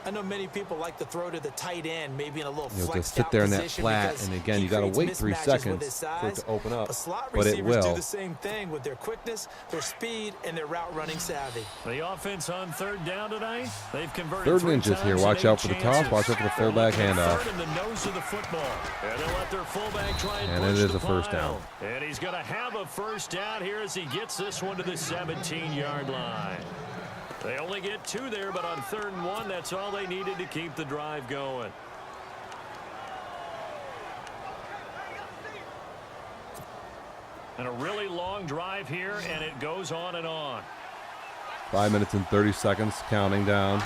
I know many people like to throw to the tight end, maybe in a little You'll just flexed sit out there in that position flat, because and again, he you got to creates wait 3 mismatches with seconds his for it size. to open up, Slot but it receivers do will. the same thing with their quickness, their speed, and their route running savvy. The offense on 3rd down tonight. They've converted 3rd 3 and inches here. times Watch and out for the 8 toss. chances. Watch out for the third back handoff. 3rd in the nose of the football. And they'll let their fullback try and And push it is the a first pile. down. And he's going to have a first down here as he gets this one to the 17-yard line. They only get 2 there, but on 3rd and 1, that's all they needed to keep the drive going. And a really long drive here, and it goes on and on. 5 minutes and 30 seconds counting down.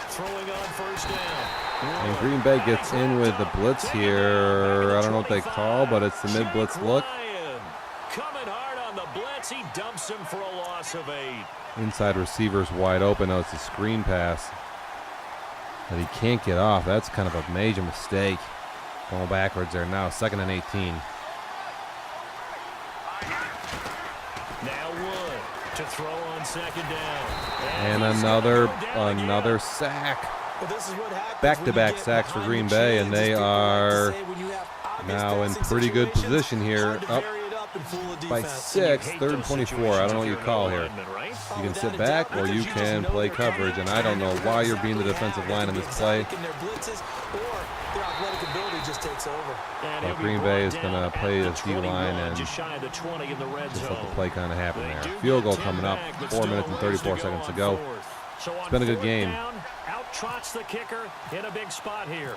Throwing on first down. And Green Bay gets in with the blitz here. I don't know what they call, but it's the mid-blitz look. Coming hard on the blitz. He dumps him for a loss of 8. Inside receiver's wide open. Oh, it's a screen pass that he can't get off. That's kind of a major mistake. Going backwards there now. 2nd and 18. Now Wood to throw on 2nd down. And another sack. Well, this is what happens Back-to-back when you get sacks for behind Green the Bay, chains, and as they people like to are say, when you have obvious now in passing pretty good situations, position here. hard to Up vary it up and fool the by defense. 6, Hate 3rd and those 24. I don't know what you situations call if you're here. an alignment, right? You can sit back or you can play coverage, and I don't know why you're being the defensive line in this play. But Green Bay is going to play the D-line and just let the play kind of happen there. Field goal coming up. 4 minutes and 34 seconds to go. It's been a good game. Out trots the kicker in a big spot here.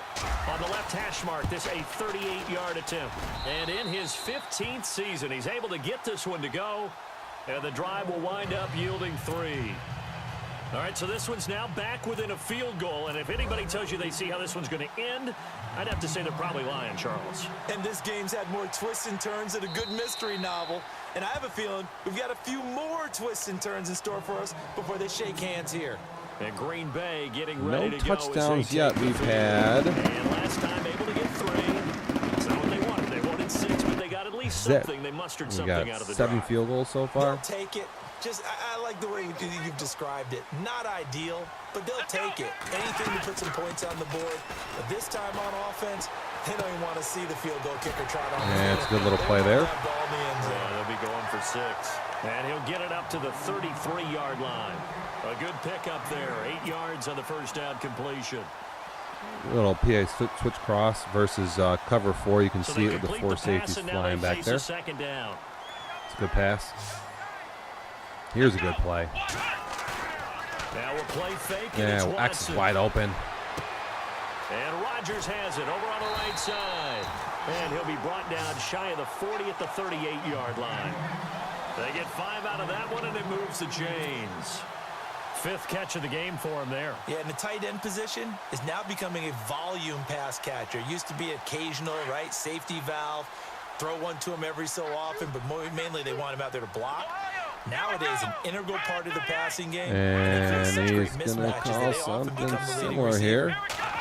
On the left hash mark, this a 38-yard attempt. And in his 15th season, he's able to get this one to go. And the drive will wind up yielding 3. All right, so this one's now back within a field goal. And if anybody tells you they see how this one's going to end, I'd have to say they're probably lying, Charles. And this game's had more twists and turns than a good mystery novel. And I have a feeling we've got a few more twists and turns in store for us before they shake hands here. And Green Bay getting ready No to go. touchdowns yet we've had. And last time able to get 3. That's not what they wanted. They wanted 6, but they got at least something. They mustered We something got out of the 7 drive. field goals so far. They'll take it. Just, I like the way you've described it. Not ideal, but they'll take it. Anything to put some points on the board. But this time on offense, they don't even want to see the field goal kicker trot on. Yeah, it's a good little play there. They'll be going for 6. And he'll get it up to the 33-yard line. A good pickup there. 8 yards on the first down completion. Little PA switch cross versus cover 4. You can So see they it with the complete 4 pass, safeties and now flying they back face there. a 2nd down. It's a good pass. Here's a good play. Now we'll play fake. Yeah, and X is Watson. wide open. And Rodgers has it over on the right side. And he'll be brought down shy of the 40 at the 38-yard line. They get 5 out of that one, and it moves the chains. 5th catch of the game for him there. Yeah, and the tight end position is now becoming a volume pass catcher. It used to be occasional, right? Safety valve. Throw one to him every so often, but mainly they want him out there to block. Nowadays, an integral part of the passing game. And he's going to call something similar here.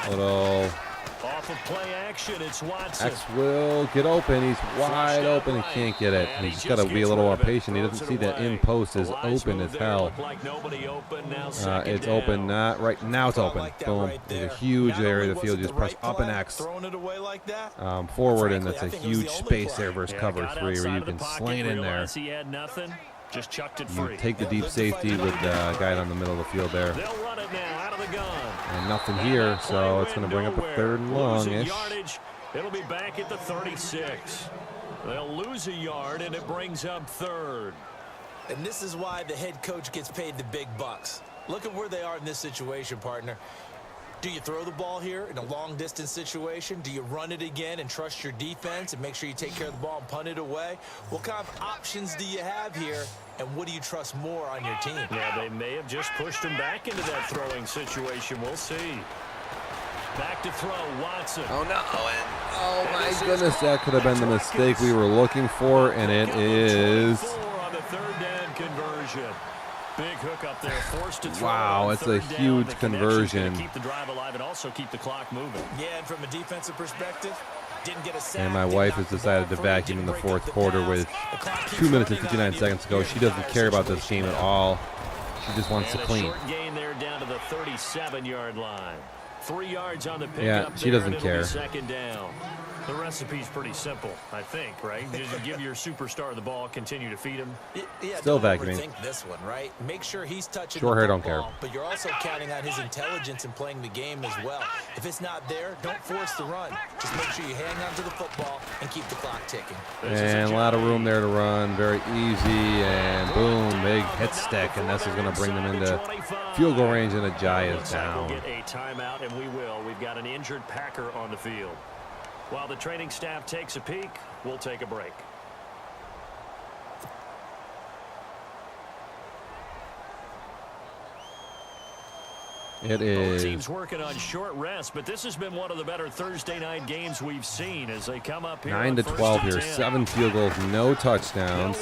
Little Off of play action, it's Watson. X will get open. He's wide open. He can't get it. He's just got to be a little more patient. He doesn't see that in post is open as hell. It's open. Not right now. It's open. Boom. There's a huge area of the field. Just press up and X forward, and that's a huge space there versus cover 3 where you can sling it in there. He had nothing. Just chucked it You free. take the deep safety with the guy down the middle of the field there. They'll run it now out of the gun. And nothing here, so it's going to bring up a 3rd and long-ish. Yardage. It'll be back at the 36. They'll lose a yard, and it brings up 3rd. And this is why the head coach gets paid the big bucks. Look at where they are in this situation, partner. Do you throw the ball here in a long-distance situation? Do you run it again and trust your defense and make sure you take care of the ball and punt it away? What kind of options do you have here, and what do you trust more on your team? Yeah, they may have just pushed him back into that throwing situation. We'll see. Back to throw, Watson. Oh, no. Oh, my goodness. That could have been the mistake we were looking for, and it is. On the third down conversion. Big hook up there, forced to throw. Wow, it's a huge conversion. Keep the drive alive and also keep the clock moving. Yeah, and from a defensive perspective, didn't get a sack. And my wife has decided to vacuum in the fourth quarter with 2 minutes and 59 seconds to go. She doesn't care about this game at all. She just wants to clean. Short gain there down to the 37-yard line. 3 yards on the pickup. Yeah, she doesn't care. Second down. The recipe's pretty simple, I think, right? Just give your superstar the ball, continue to feed him. Yeah, Still don't vacuuming. overthink this one, right? Make sure he's touching Short the hair, don't football, care. but you're also counting on his intelligence in playing the game as well. If it's not there, don't force the run. Just make sure you hang on to the football and keep the clock ticking. And a lot of room there to run. Very easy. And boom, big hit stick. And this is going to bring them into field goal range, and Ajayi is down. We'll get a timeout, and we will. We've got an injured Packer on the field. While the training staff takes a peek, we'll take a break. It is. Both teams working on short rest, but this has been one of the better Thursday night games we've seen as they come up here. 9-12 here. 7 field goals, no touchdowns.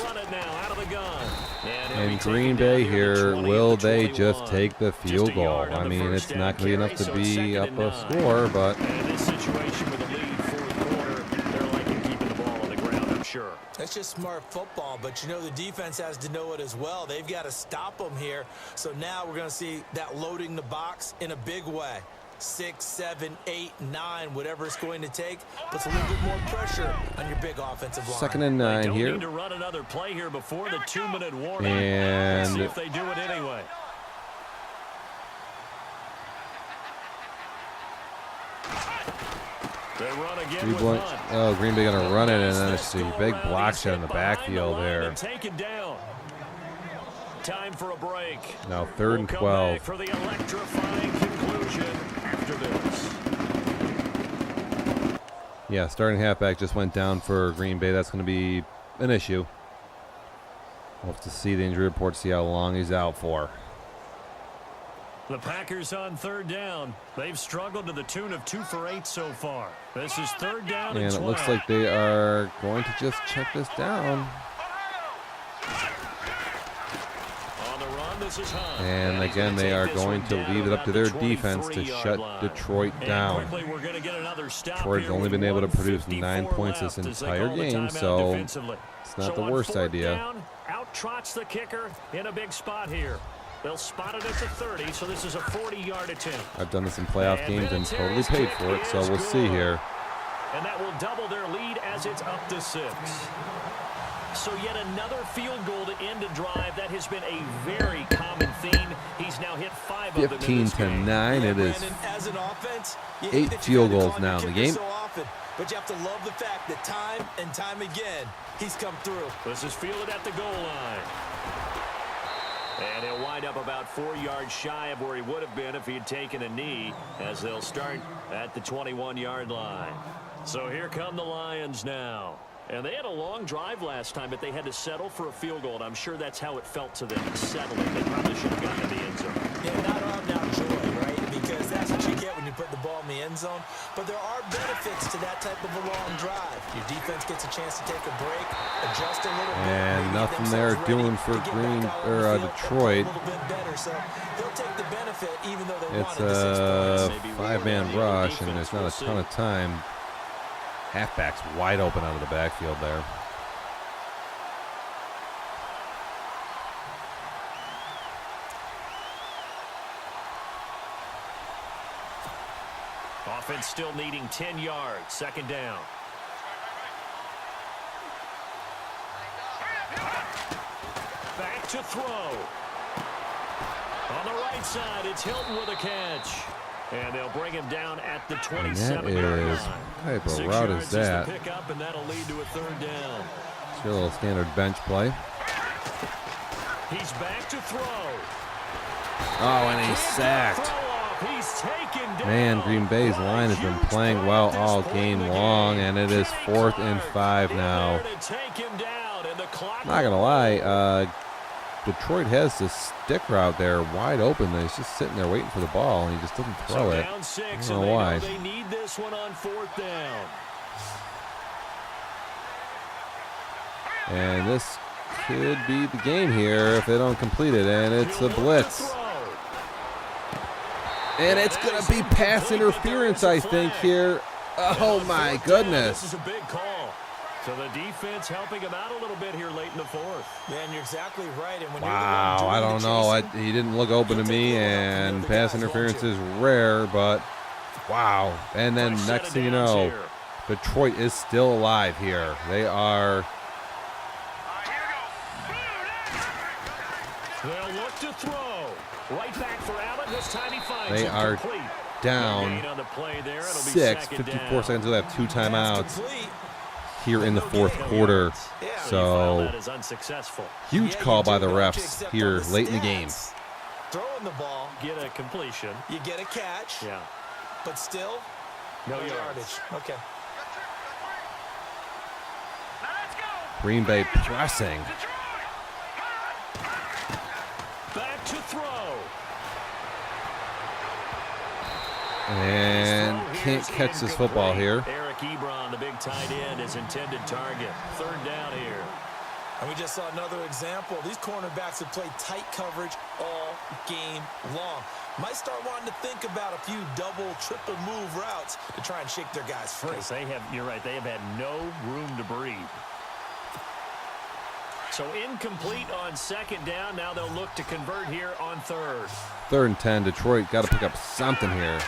And Green Bay here, will they just take the field goal? I mean, it's not going to be enough to be up a score, but. In this situation with a lead fourth quarter, they're likely keeping the ball on the ground, I'm sure. That's just smart football, but you know the defense has to know it as well. They've got to stop them here. So now we're going to see that loading the box in a big way. 6, 7, 8, 9, whatever it's going to take, puts a little bit more pressure on your big offensive line. 2nd and 9 here. Need to run another play here before the 2-minute warning. And see if they do it anyway. They run again with Hunt. Oh, Green Bay going to run it, and then it's the big block shot in the backfield there. Take it down. Time for a break. Now 3rd and 12. For the electrifying conclusion after this. Yeah, starting halfback just went down for Green Bay. That's going to be an issue. We'll have to see the injury report, see how long he's out for. The Packers on 3rd down. They've struggled to the tune of 2 for 8 so far. This is 3rd down And and 12. it looks like they are going to just check this down. On the run, this is Hunt. And again, they are going to leave it up to their defense to shut Detroit down. Detroit's only been able to produce 9 points this entire game, so it's not the worst idea. Out trots the kicker in a big spot here. They'll spot it at the 30, so this is a 40-yard attempt. I've done this in playoff games and totally paid for it, so we'll see here. And that will double their lead as it's up to 6. So yet another field goal to end a drive. That has been a very common theme. He's now hit 5 of them in this game. 15-9. It is As an offense, 8 field goals now in the game. So often, but you have to love the fact that time and time again, he's come through. This is fielded at the goal line. And he'll wind up about 4 yards shy of where he would have been if he had taken a knee, as they'll start at the 21-yard line. So here come the Lions now. And they had a long drive last time, but they had to settle for a field goal, and I'm sure that's how it felt to them, settling. They probably should have gotten in the end zone. Yeah, not all now joy, right? Because that's what you get when you put the ball in the end zone. But there are benefits to that type of a long drive. Your defense gets a chance to take a break, adjust a little bit. And nothing there doing for Detroit. So they'll take the benefit, even though they It's wanted a 5-man rush, and there's not a ton of time. Halfback's wide open out of the backfield there. Offense still needing 10 yards. 2nd down. Back to throw. On the right side, it's Hilton with a catch. And they'll bring him down at the 27-yard line. What type of route is that? Pick up, and that'll lead to a 3rd down. It's your little standard bench play. He's back to throw. Oh, and he's sacked. He's taken down. Man, Green Bay's line has been playing well all game long, and it is 4th and 5 now. Not gonna lie, Detroit has this stick route there wide open. He's just sitting there waiting for the ball, and he just doesn't throw it. I don't know why. They need this one on 4th down. And this could be the game here if they don't complete it, and it's a blitz. And it's going to be pass interference, I think, here. Oh, my goodness. This is a big call. So the defense helping him out a little bit here late in the 4th. Man, you're exactly right. And when Wow, I don't know. He didn't look open to me, and pass interference is rare, but wow. And then next thing you know, Detroit is still alive here. They are. They'll look to throw. Right back for Allen. This time he finds They it are complete. down On the play there. It'll be 6, second 54 down. seconds. They'll have 2 timeouts complete. here in the 4th quarter. So That is unsuccessful. huge call by the refs here late in the game. Throwing the ball, Get a completion. you get a catch, Yeah. but still, No no yards. yardage. Okay. Now let's go. Green Bay pressing. Back to throw. And can't catch this football here. Eric Ebron, the big tight end, his intended target. 3rd down here. And we just saw another example. These cornerbacks have played tight coverage all game long. Might start wanting to think about a few double, triple move routes to try and shake their guys free. Because you're right, they have had no room to breathe. So incomplete on 2nd down. Now they'll look to convert here on 3rd. 3rd and 10. Detroit got to pick up something here.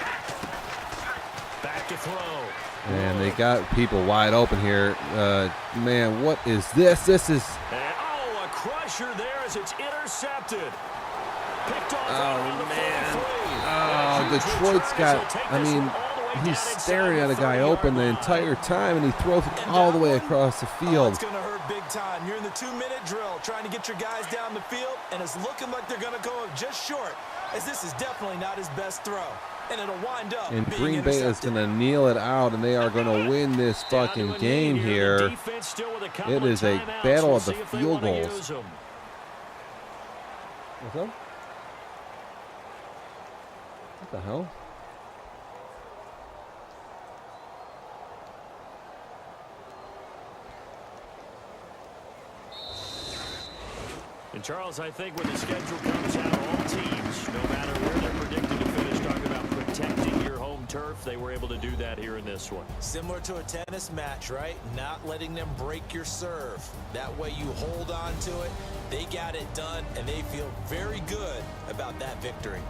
Back to throw. And they got people wide open here. Man, what is this? This is. And, a crusher there as it's intercepted. Picked off Oh, the man. 43. Oh, Detroit's got. I mean, he's staring at a guy open the entire time, and he throws it all the way across the Oh, field. it's going to hurt big time. You're in the 2-minute drill trying to get your guys down the field, and it's looking like they're going to go just short, as this is definitely not his best throw. And it'll wind up And being Green Bay is intercepted. going to kneel it out, and they are going to win this fucking game here. It is a battle of the field goals. What's up? What the hell? And Charles, I think when the schedule comes out, all teams, no matter where they're predicted to finish, talking about protecting your home turf, they were able to do that here in this one. Similar to a tennis match, right? Not letting them break your serve. That way you hold on to it. They got it done, and they feel very good about that victory.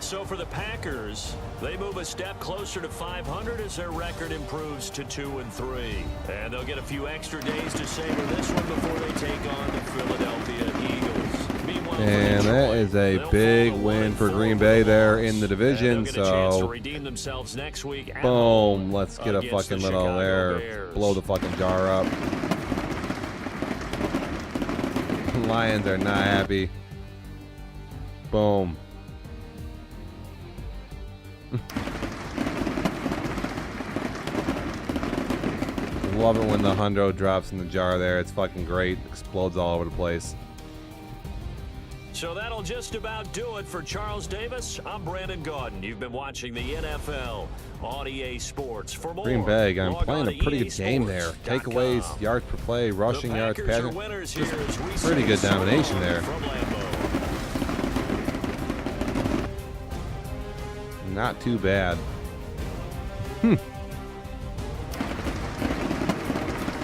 So for the Packers, they move a step closer to 500 as their record improves to 2-3. And they'll get a few extra days to savor this one before they take on the Philadelphia Eagles. Meanwhile, for And that Detroit, is a they'll big follow win for 1-4 Green Bay there Bulldogs. in the division. And they'll get a chance to So, redeem themselves next week at boom, home let's get a against fucking the little Chicago there. Bears. Blow the fucking jar up. Lions are not happy. Boom. Love it when the hundo drops in the jar there. It's fucking great. Explodes all over the place. So that'll just about do it for Charles Davis. I'm Brandon Gaudin. You've been watching the NFL on EA Sports. For more, Green Bay, I'm log playing on a to pretty good game there. easports.com. Takeaways, yards per play, rushing The yards, Packers are passing. winners Just here as we pretty say good so domination long there. from Lambeau. Not too bad.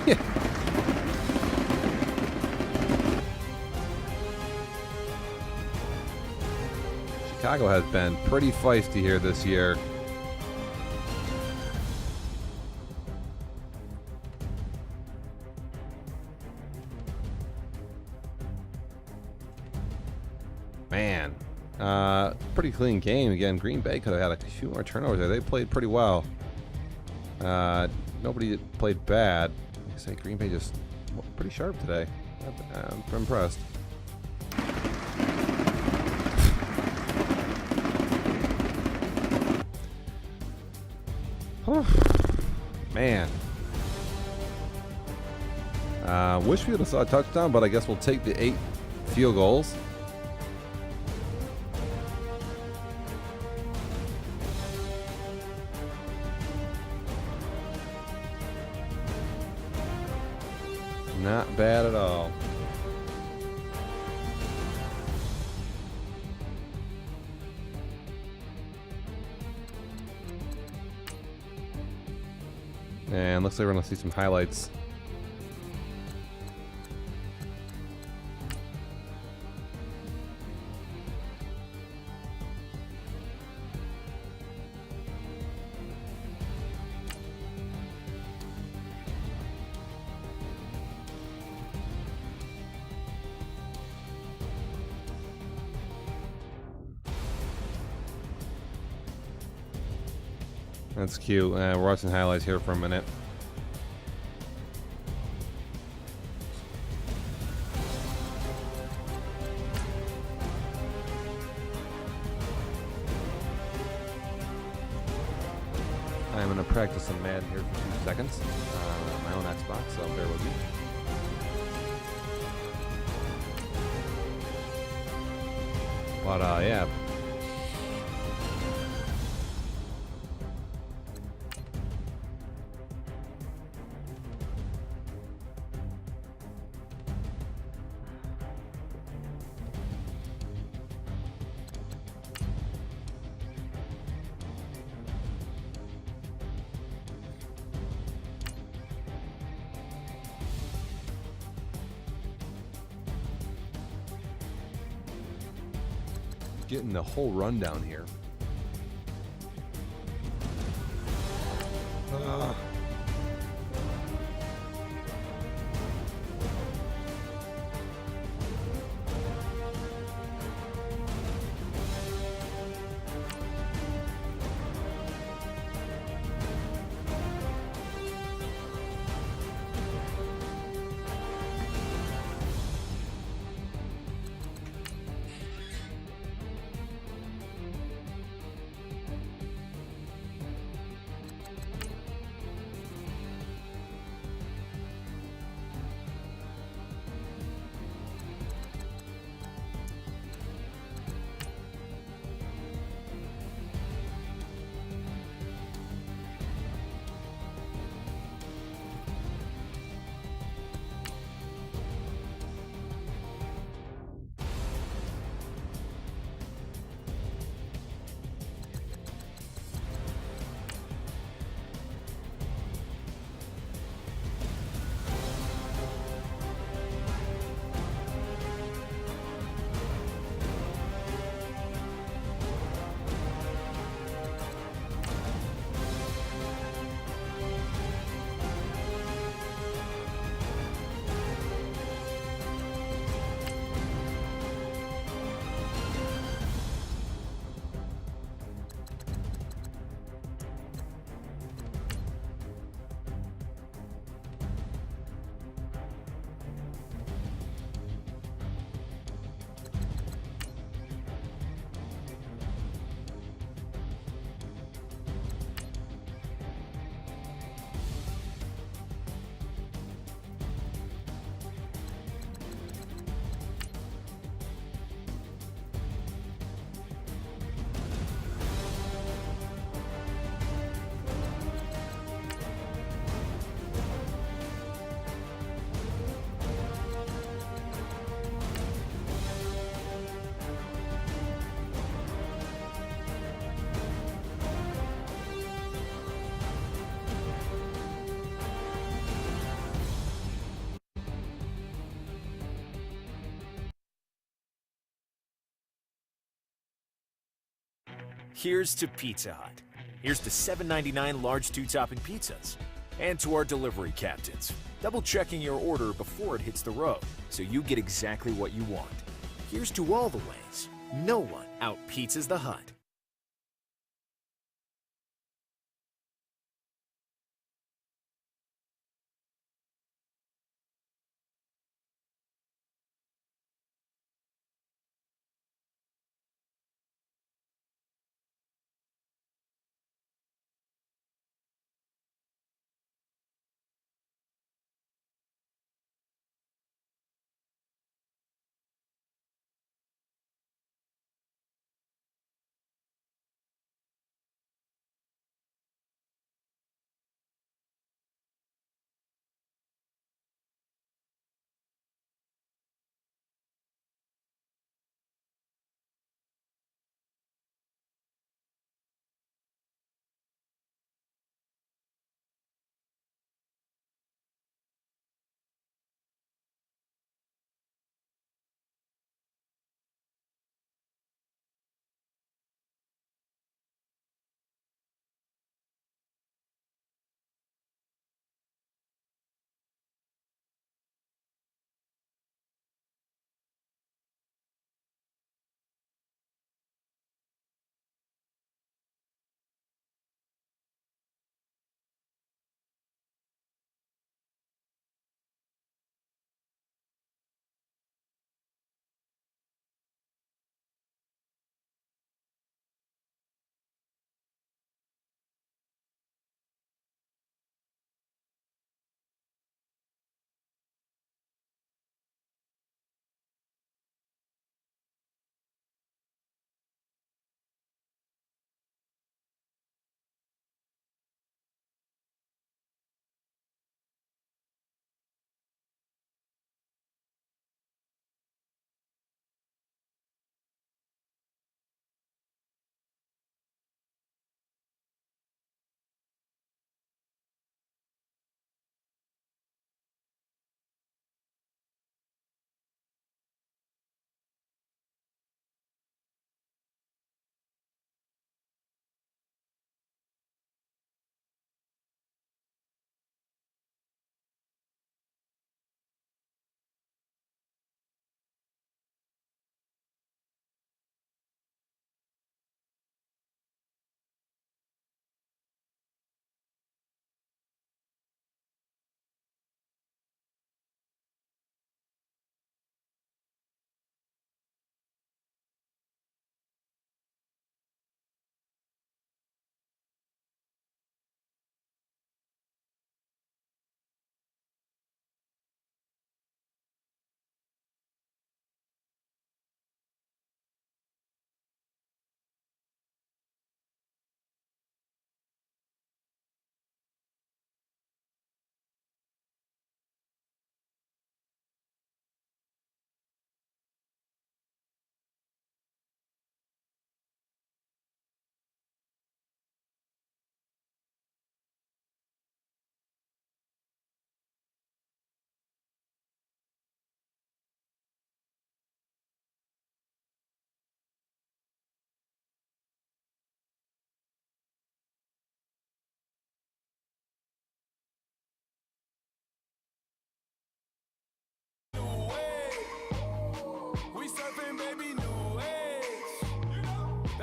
Yeah. Chicago has been pretty feisty here this year. Man, pretty clean game. Again, Green Bay could have had a few more turnovers there. They played pretty well. Nobody played bad. Like I say, Green Bay just pretty sharp today. I'm impressed. Man. Wish we would have saw a touchdown, but I guess we'll take the 8 field goals. Not bad at all. And looks like we're gonna see some highlights. That's cute. We're watching highlights here for a minute. I'm going to practice some Madden here for 2 seconds on my own Xbox, so bear with me. But yeah. Getting the whole rundown here. Here's to Pizza Hut. Here's to $7.99 large 2-topping pizzas. And to our delivery captains, double-checking your order before it hits the road so you get exactly what you want. Here's to all the ways no one out-pizzas the Hut.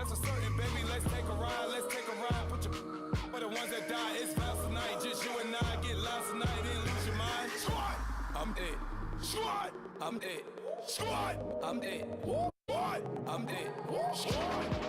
That's a certain, baby. Let's take a ride. Let's take a ride. Put your for the ones that die. It's vows tonight. Just you and I get lost tonight. Then lose your mind. Squad. I'm it. Squad. I'm it. Squad. I'm it. What? I'm it. Squad.